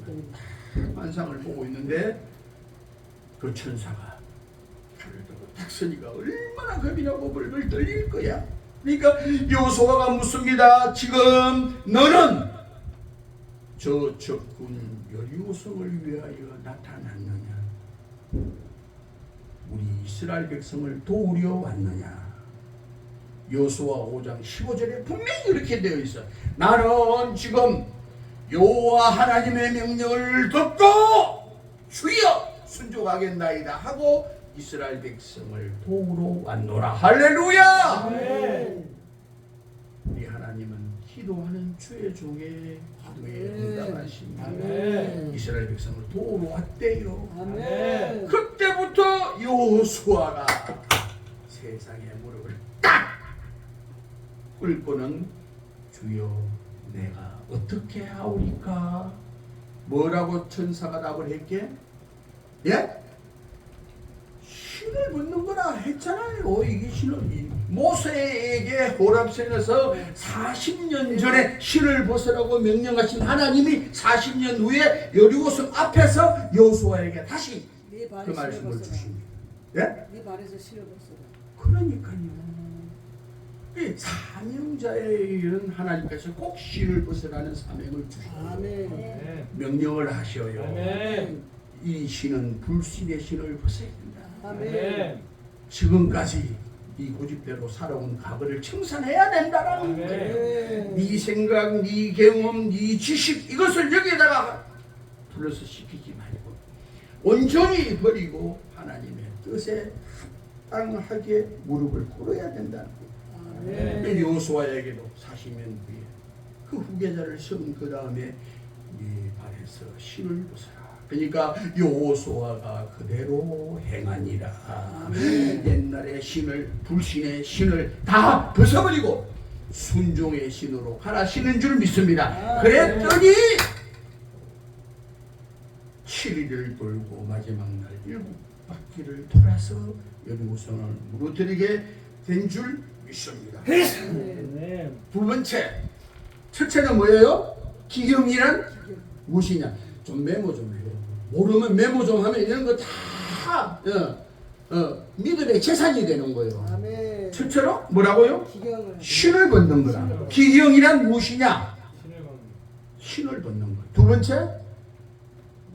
환상을 보고 있는데 그 천사가 칼을 들고 딱 서니까 얼마나 겁이 나고 벌벌 떨릴 거야. 그러니까 여호수아가 묻습니다. 지금 너는 저 적군 여리고성을 위하여 나타났느냐? 우리 이스라엘 백성을 도우려 왔느냐? 여호수아 5장 15절에 분명히 이렇게 되어 있어. 나는 지금 여호와 하나님의 명령을 듣고 주여 순종하겠나이다 하고 이스라엘 백성을 도우러 왔노라. 할렐루야. 아멘. 우리 하나님은 기도하는 주의 종의 기도에 응답하십니다. 아멘. 이스라엘 백성을 도우러 왔대요. 아멘. 그때부터 여호수아가 세상에 무릎을 딱 꿇고는 주여 내가 어떻게 하오리까? 뭐라고 천사가 답을 했게? 예? 신을 붙는 거라 했잖아요. 이게 신을 모세에게 호랍산에서 40년 전에 신을 벗으라고 명령하신 하나님이 40년 후에 여리고성 앞에서 여호수아에게 다시 네 발에 그 말씀을 실어봤어라. 주십니다. 예? 네 발에서 실어봤어라. 그러니까요. 이 사명자에 이른 하나님께서 꼭 신을 벗으라는 사명을 주시고 아멘. 명령을 하셔요. 아멘. 이 신은 불신의 신을 벗어야 된다. 아멘. 지금까지 이 고집대로 살아온 과거를 청산해야 된다라는 거예요. 아멘. 네 생각, 네 경험, 네 지식 이것을 여기에다가 불러서 시키지 말고 온전히 버리고 하나님의 뜻에 합당하게 무릎을 꿇어야 된다는 거예요. 아멘. 여호수아에게도 40년 후에 그 후계자를 세운 그 다음에 네 발에서 신을 벗어라. 그러니까 여호수아가 그대로 행하니라. 아멘. 옛날의 신을 불신의 신을 다 벗어버리고 순종의 신으로 하나시는 줄 믿습니다. 그랬더니 7일을 돌고 마지막 날 7바퀴를 돌아서 여리고성을 무너뜨리게 된 줄 믿습니다. 아멘. 두 번째, 첫째는 뭐예요? 기경이란 무엇이냐? 좀 메모 좀 해요. 모르면 메모 좀 하면 이런 거 다 믿음의 재산이 되는 거예요. 아멘. 첫째로 뭐라고요? 기경을. 신을 벗는 거라. 기경이란 무엇이냐? 신을 벗는 거. 두 번째,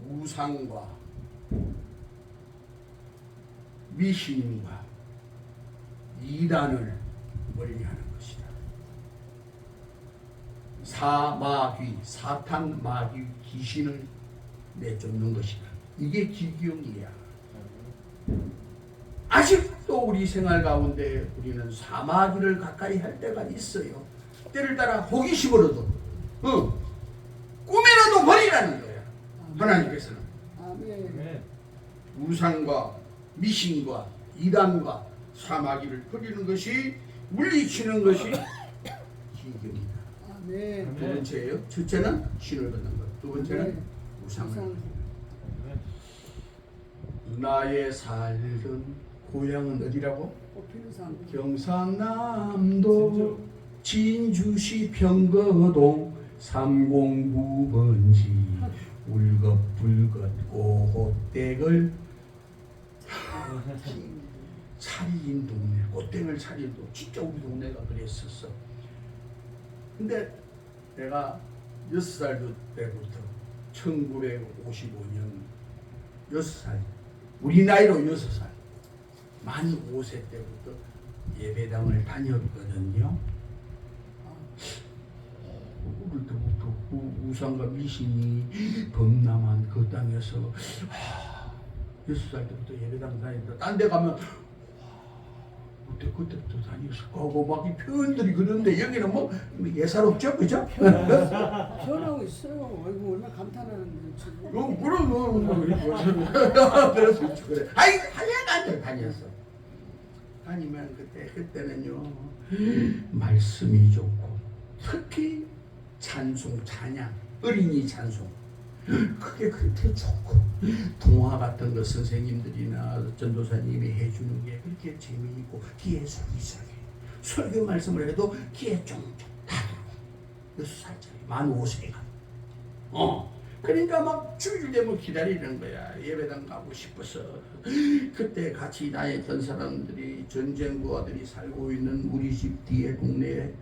우상과 미신과 이단을 멀리하는 것이다. 사마귀, 사탄, 마귀, 귀신을 내쫓는 것이다. 이게 기경이야. 아직도 우리 생활 가운데 우리는 사마귀를 가까이 할 때가 있어요. 때를 따라 호기심으로도 꿈에라도 버리라는 거야. 하나님께서는 아멘. 우상과 미신과 이단과 사마귀를 버리는 것이 물리치는 것이 기경이다. 아멘. 두 번째예요. 첫째는 신을 벗는 것. 두 번째는 우상을. 우상. 나의 살던 고향은 어디라고? 꽃피는 산. 경상남도 진주시 평거동 삼공부번지 울긋불긋 꽃댁을 차린 동네, 꽃댁을 차린 동네, 진짜 우리 동네가 그랬었어. 근데 내가 6살 때부터 1955년 6살, 우리 나이로 6살, 만 5세 때부터 예배당을 다녔거든요. 어릴 때부터 우상과 미신이 범람한 그 땅에서 6살 때부터 예배당 다닌다. 딴 데 가면 그때부터 다녔을 거고 막 이 표현들이 그런데 여기는 뭐 예사롭죠, 그죠? 변하고 있어요. 아이고 얼마나 감탄하는데 지금. 그래서 그래. 아이 하여간 다녔어. 다니면 그때는요 말씀이 좋고 특히 찬송 찬양 어린이 찬송 그게 그렇게 좋고 동화 같은 거 선생님들이나 전도사님이 해주는 게 그렇게 재미있고 귀에 속이 있어요. 설교 말씀을 해도 귀에 쫑쫑 다들고 6살짜리 만 5세가 그러니까 막 주일 되면 기다리는 거야. 예배당 가고 싶어서. 그때 같이 다녔던 사람들이 전쟁 부하들이 살고 있는 우리 집 뒤에 동네에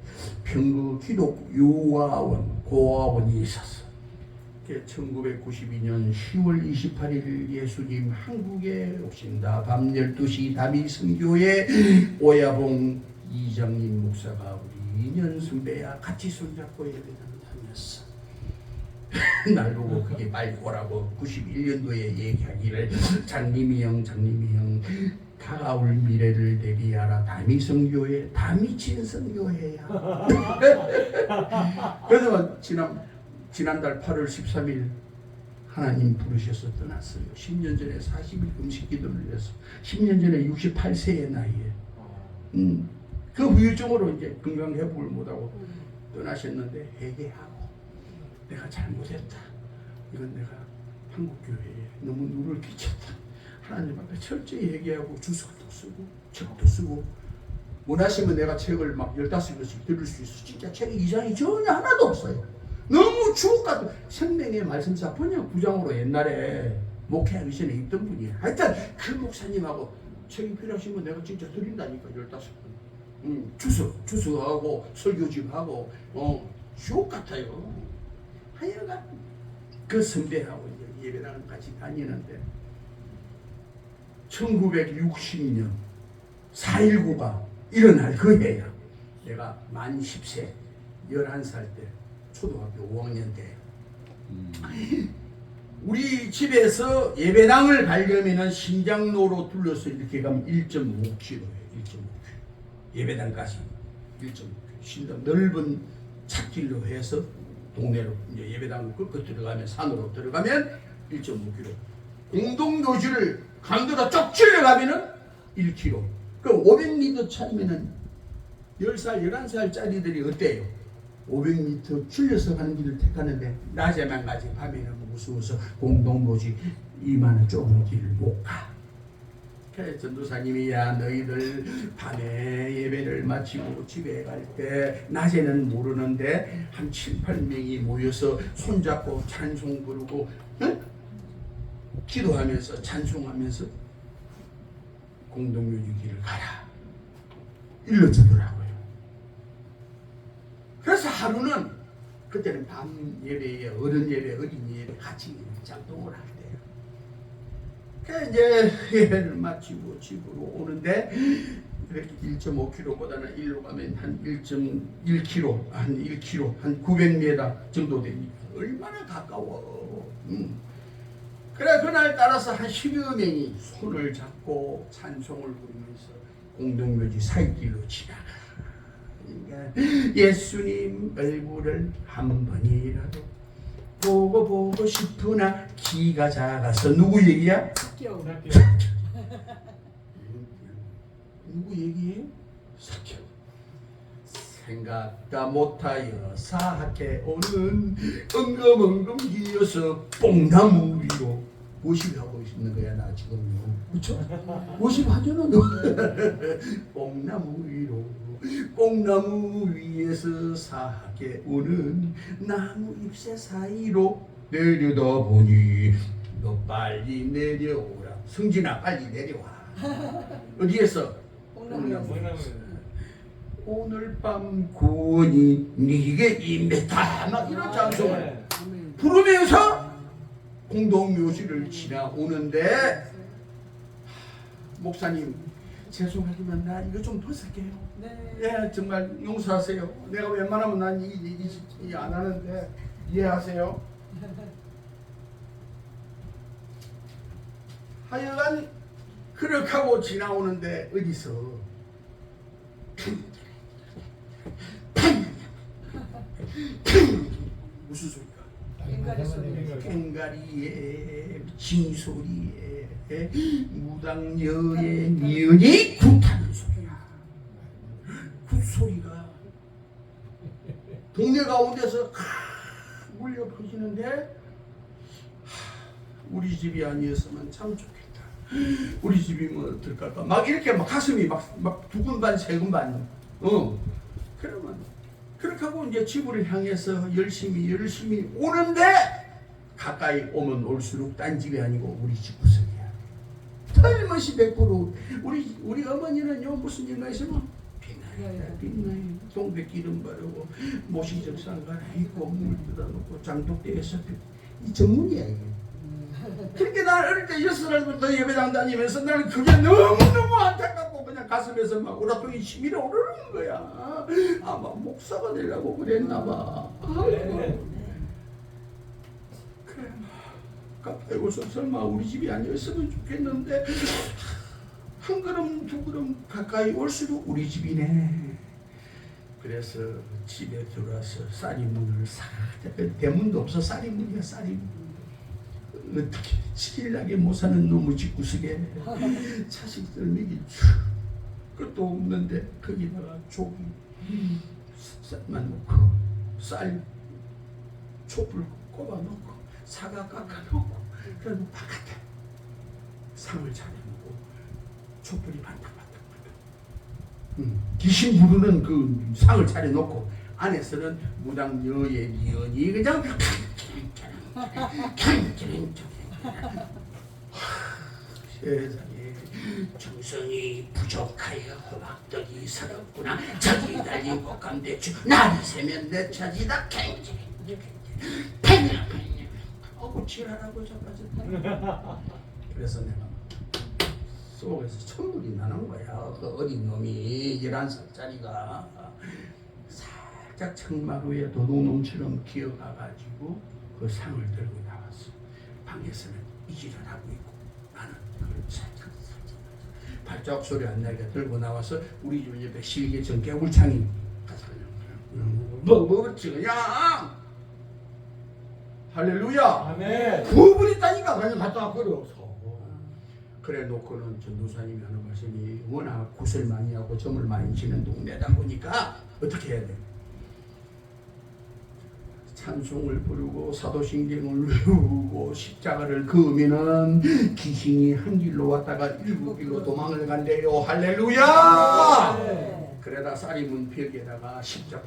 평그 기독 요아원 고아원이 있었어. 1992년 10월 28일 예수님 한국에 오신다. 밤 12시 담이 선교회 오야봉 이장님 목사가 우리 인연 선배야 같이 손잡고 예배당 다녔어. 날 보고 그게 빨리 오라고 91년도에 얘기하기를 장님이 형 다가올 미래를 대비하라. 담이 선교회 담이 친 선교회야. 그래서 지난달 8월 13일 하나님 부르셔서 떠났어요. 10년 전에 40일 금식 기도를 해서 10년 전에 68세의 나이에 그 후유증으로 이제 건강 회복을 못하고 떠나셨는데 회개하고 내가 잘못했다. 이건 내가 한국교회에 너무 누를 끼쳤다. 하나님 앞에 철저히 얘기하고 주석도 쓰고 책도 쓰고 원하시면 내가 책을 막 15권씩 들을 수 있어. 진짜 책 이상이 전혀 하나도 없어요. 너무 주옥 같은 생명의 말씀사 번역 부장으로 옛날에 목회하기 전에 있던 분이에요. 하여튼 그 목사님하고 책이 필요하시면 내가 진짜 드린다니까 15권. 주석하고 설교집하고 주옥 같아요. 하여간 그 선배하고 이제 예배당을 같이 다니는데 1960년 4.19가 일어날 그 해야 내가 만 10세 11살 때 초등학교 5학년 때 우리 집에서 예배당을 가려면 신장로로 둘러서 이렇게 가면 1.5km예요. 1.5km 예배당까지 1.5km 신장 넓은 찻길로 해서 동네로 이제 예배당 끝 들어가면 산으로 들어가면 1.5km 공동묘지를 강도로 쭉 찔러가면은 1km 그 500m 차이면은 10살 11살짜리들이 어때요? 500m 줄여서 가는 길을 택하는데 낮에만 가지 밤에는 무서워서 공동묘지 이만한 좁은 길을 못 가. 그래서 전도사님이 야 너희들 밤에 예배를 마치고 집에 갈 때 낮에는 모르는데 한 7, 8명이 모여서 손잡고 찬송 부르고 기도하면서 찬송하면서 공동묘지 길을 가라 일러주더라고요. 그래서 하루는 그때는 밤 예배에 어른 예배 어린이 예배 같이 장동을 할 때요. 그래서 이제 예배를 마치고 집으로 오는데 이렇게 1.5km보다는 일로 가면 한 1.1km 한 1km 한 900m 정도 되니까 얼마나 가까워. 그래 그날 따라서 한 10여 명이 손을 잡고 찬송을 부르면서 공동묘지 사이길로 지나가. 그러니까 예수님 얼굴을 한 번이라도 보고 싶으나 키가 작아서 누구 얘기야? 사개오. 누구 얘기해? 사개오. 생각다 못하여 사학에 오는 엉금엉금 기어서 뽕나무 위로 모십하고 있는 거야 나 지금요. 그렇죠? 모십하잖아 너. 뽕나무 위로 뽕나무 위에서 사게 오는 나무 잎새 사이로 내려다보니 너 빨리 내려오라. 승진아 빨리 내려와. 어디에서? 오늘 밤 구원이 네게 임했다. 막 이런 장소를 부르면서 공동묘지를 지나오는데 목사님 죄송하지만 나 이거 좀 벗을게요. 네. 예, 정말 용서하세요. 내가 웬만하면 난 안 하는데 이해하세요. 하여간 그렇게 하고 지나오는데 어디서 무슨 소리가? 꽹과리 소리. 꽹과리에 징소리에 무당녀의 니은이 굿하는 소리야. 굿소리가 동네 가운데서 울려 퍼지는데 우리 집이 아니었으면 참 좋겠다. 우리 집이 뭐 어떨까? 막 이렇게 막 가슴이 막 두근반 세근반. 그러면 그렇게 하고 이제 집을 향해서 열심히 오는데 가까이 오면 올수록 딴 집이 아니고 우리 집 구석이야. 털못이 100% 우리 어머니는요 무슨 일만 있으면 빛나요. 동백기름 바르고 모시적상 갈아입고 물 뜯어놓고 장독대에서 이 전문이야 이게. 그렇게 난 어릴 때 6살부터 예배당 다니면서 나는 그게 너무너무 안타깝고 그냥 가슴에서 막 우라통이 치밀어 오르는 거야. 아마 목사가 되려고 그랬나 봐. 그래 가까이 오서 설마 우리 집이 아니었으면 좋겠는데 한 걸음 두 걸음 가까이 올수록 우리 집이네. 그래서 집에 들어와서 쌀이문을 살짝 대문도 없어 쌀이문이야 쌀이문. 어떻게 7일나게 못 사는 놈의 집구석에 자식들 먹이 그것도 없는데 거기다가 조기 쌀만 넣고 쌀 촛불 꼽아놓고 사과 깎아놓고 그래도 바깥에 상을 차려놓고 촛불이 반짝반짝 귀신 부르는 그 상을 차려놓고 안에서는 무당녀의 미연이 그냥 세상에 정성이 부족하여 호박떡이 서럽구나. 저기 달린 곶감대추 날이 새면 내 차지다. 어구 지랄하고 자빠졌다. 그래서 내가 속에서 천불이 나는 거야. 그 어린 놈이 11살짜리가 살짝 청마루에 도둑놈처럼 기어가가지고 그 상을 들고 나왔어. 방에서는 이질을 하고 있고 나는 그걸 살짝 발자국 소리 안 나게 들고 나와서 우리 집 옆에 실개천 개굴창이 가서 먹었지 그냥. 할렐루야. 아멘. 구분 있다니까 그냥 갖다 버려서. 그래 놓고는 전도사님이 하는 말씀이 워낙 굿을 많이 하고 점을 많이 치는 동네다 보니까 어떻게 해야 돼? 찬송을 부르고 사도신경을 외우고 십자가를 그으면은 귀신이 한 길로 왔다가 7길로 도망을 간대요. 할렐루야. 네. 그래다 쌀이문 벽에다가 십자가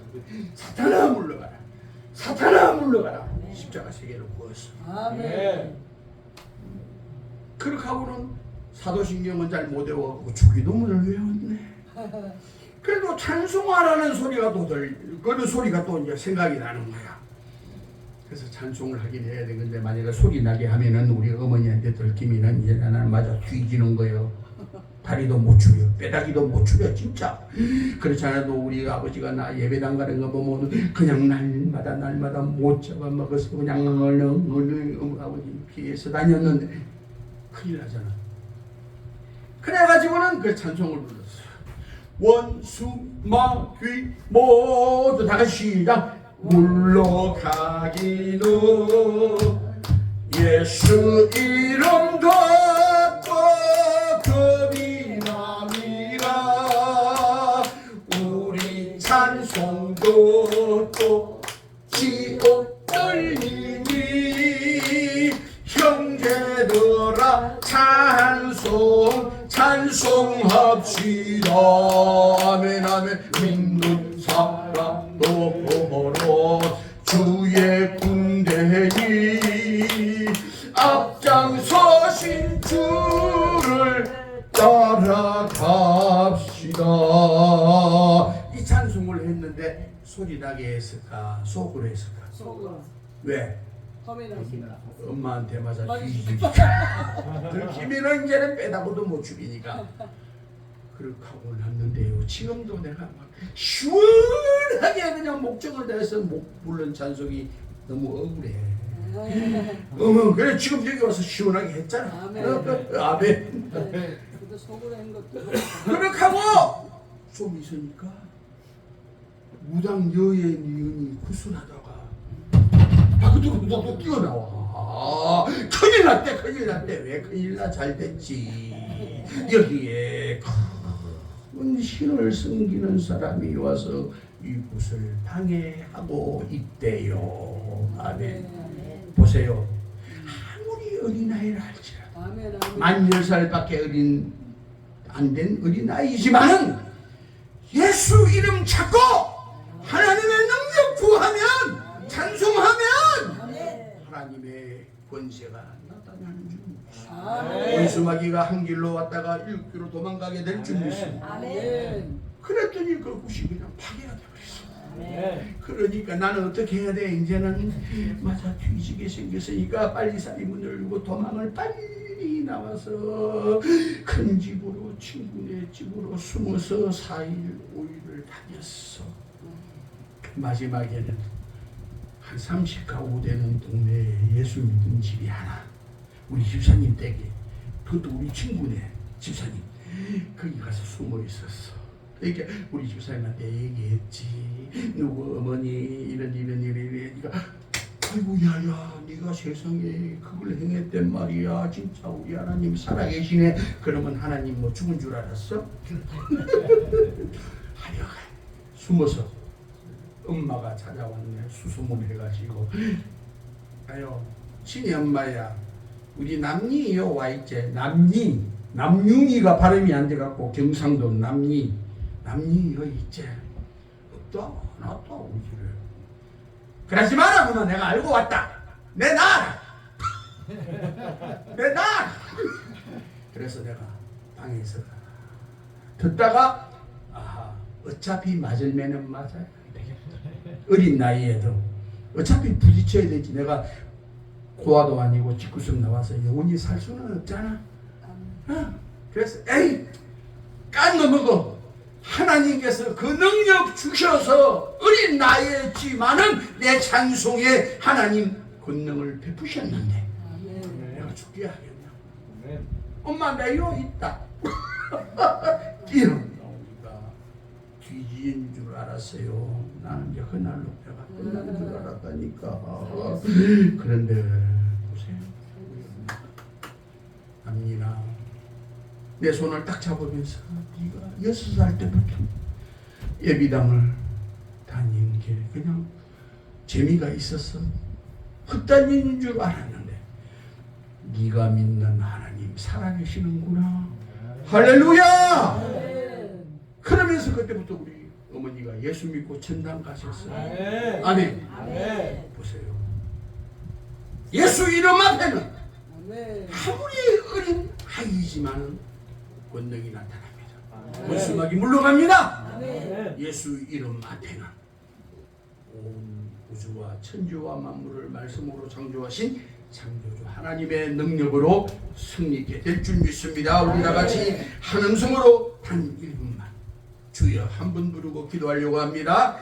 사탄아 물러가라. 사탄아 물러가라. 십자가 3개를 구웠어. 아멘. 그렇게 하고는 사도신경은 잘 못 외워갖고 주기도문을 외웠네. 그래도 찬송하라는 소리가 또 그런 소리가 또 이제 생각이 나는 거야. 그래서 찬송을 하긴 해야 되는데 만약에 소리 나게 하면은 우리 어머니한테 들키면은 이제 나는 맞아 뒤지는 거예요. 다리도 못 추려, 빼다기도 못 추려 진짜. 그렇지 않아도 우리 아버지가 나 예배당 가는 거 보면 그냥 날마다 못 잡아먹어서 그냥 얼른 아버지 피해서 다녔는데 큰일 나잖아. 그래가지고는 그 찬송을 불렀어. 원수 마귀 모두 다 같이 시작. 물러가기는 예수 이름 듣고 겁이 납니다. 우리 찬송 듣고 지옥 떨림이 형제들 찬송합시다. 아멘 아멘. 믿는 사람도 보러 주의 군대에 앞장서신 주를 따라갑시다. 이 찬송을 했는데 소리 나게 했을까? 속으로 했을까? 속으로. 왜? 허민하시다. 엄마한테 맞아 맞아. 죽이니까. 들키면은 이제는 빼다고도 못 죽이니까. 그렇게 하고 났는데요. 지금도 내가 막 시원하게 그냥 목적을 다해서 부른 찬송이 너무 억울해. 그래 지금 여기 와서 시원하게 했잖아. 아멘. 아멘. 네. 근데 속으로 한 것도 그렇게 하고 좀 있으니까 무당 여인이 구슬하다가 바꾸고 뛰어나와. 큰일 났대 큰일 났대. 왜 큰일 나? 잘 됐지. 여기에 큰 신을 섬기는 사람이 와서 이곳을 방해하고 있대요. 아멘. 보세요. 아무리 어린아이라 할지라도 아멘. 만 10살밖에 안 된 어린아이지만은 예수 이름 찾고 하나님의 능력 구하면 찬송하면 하나님의 권세가 나타나는 줄 믿습니다. 원수마귀가 한 길로 왔다가 7길로 도망가게 될 줄 믿습니다. 아멘. 그랬더니 그곳이 그냥 파괴가 되버렸어. 그러니까 나는 어떻게 해야 돼? 이제는 맞아 뒤지게 생겼으니까 빨리 살림을 열고 도망을 빨리 나와서 큰 집으로 친구네 집으로 숨어서 4일 5일을 다녔어. 마지막에는 한 30가구 되는 동네에 예수 믿는 집이 하나, 우리 집사님 댁에, 그것도 우리 친구네 집사님, 거기 가서 숨어 있었어. 그러니까 우리 집사님한테 얘기했지. 누구 어머니 이런 니가 아이고 야야 네가 세상에 그걸 행했단 말이야. 진짜 우리 하나님 살아계시네. 그러면 하나님 뭐 죽은 줄 알았어? 하여간 숨어서 엄마가 찾아왔네. 수소문해가지고 아유 친이 엄마야 우리 남리요 와있제. 남윤이가 발음이 안 돼갖고 경상도 남리 여 있제. 없다 나왔다 우리를 그러지 마라. 그러면 내가 알고 왔다. 내 나라 그래서 내가 방에서 듣다가 아하 어차피 맞을 매는 맞아요. 어린 나이에도 어차피 부딪혀야 되지. 내가 고아도 아니고 직구석 나와서 영원히 살 수는 없잖아. 그래서 에이 깐 넘어고 하나님께서 그 능력 주셔서 어린 나이였지만은 내 찬송에 하나님 권능을 베푸셨는데 내가 죽게 하겠냐. 엄마 내요 있다. 이런 우리가 뒤지인 줄 알았어요. 나는 이제 그날로 내가 끝난 줄 알았다니까. 그런데 보세요. 남이나 내 손을 딱 잡으면서 네가 6살 때부터 예비당을 다니는 게 그냥 재미가 있었어. 헛다니는 줄 알았는데 네가 믿는 하나님 살아계시는구나. 할렐루야. 그러면서 그때부터 우리 어머니가 예수 믿고 천당 가셨어요. 아멘. 보세요. 예수 이름 앞에는 아무리 어린 아이지만은 권능이 나타납니다. 원수막이 물러갑니다. 예수 이름 앞에는 온 우주와 천지와 만물을 말씀으로 창조하신 창조주 하나님의 능력으로 승리케 될 줄 믿습니다. 우리 다같이 한 음성으로 단 1분만 주여 한 분 부르고 기도하려고 합니다.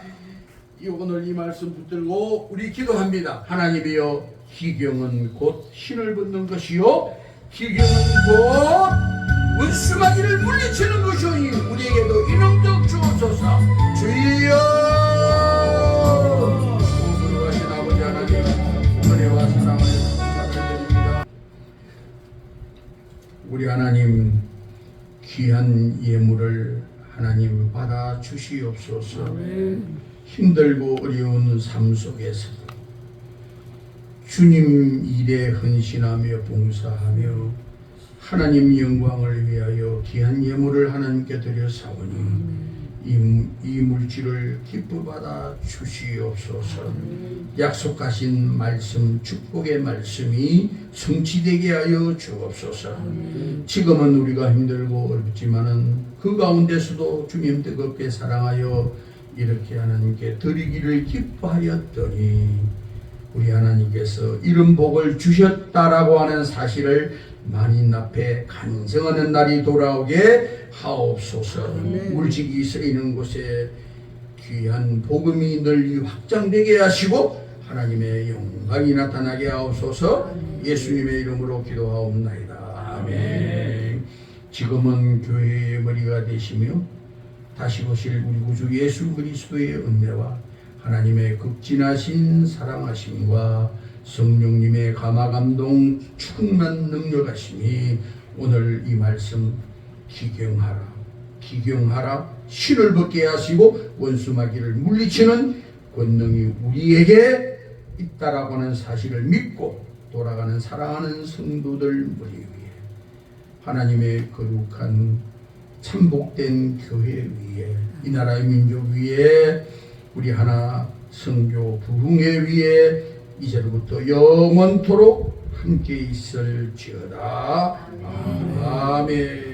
오늘 이 말씀 붙들고 우리 기도합니다. 하나님이여 희경은 곧 신을 벗는 것이요 희경은 곧 원수마귀를 물리치는 것이오니 우리에게도 이 능력 주옵소서. 주여 거룩하신 아버지 하나님 은혜와 사랑을 감사드립니다. 우리 하나님 귀한 예물을 하나님 받아 주시옵소서. 힘들고 어려운 삶 속에서 주님 일에 헌신하며 봉사하며 하나님 영광을 위하여 귀한 예물을 하나님께 드려사오니 이 물질을 기뻐받아 주시옵소서. 약속하신 말씀, 축복의 말씀이 성취되게 하여 주옵소서. 지금은 우리가 힘들고 어렵지만은 그 가운데서도 주님 뜨겁게 사랑하여 이렇게 하나님께 드리기를 기뻐하였더니 우리 하나님께서 이런 복을 주셨다라고 하는 사실을 만인 앞에 간증하는 날이 돌아오게 하옵소서. 물질이 쓰이는 곳에 귀한 복음이 널리 확장되게 하시고 하나님의 영광이 나타나게 하옵소서. 예수님의 이름으로 기도하옵나이다. 아멘. 지금은 교회의 머리가 되시며 다시 오실 우리 구주 예수 그리스도의 은혜와 하나님의 극진하신 사랑하심과 성령님의 감화감동 충만 능력하심이 오늘 이 말씀 기경하라 신을 벗게 하시고 원수마귀를 물리치는 권능이 우리에게 있다라고 하는 사실을 믿고 돌아가는 사랑하는 성도들 머리 위에 하나님의 거룩한 참복된 교회 위에 이 나라의 민족 위에 우리 하나 성교 부흥회 위에 이제로부터 영원토록 함께 있을지어다. 아멘.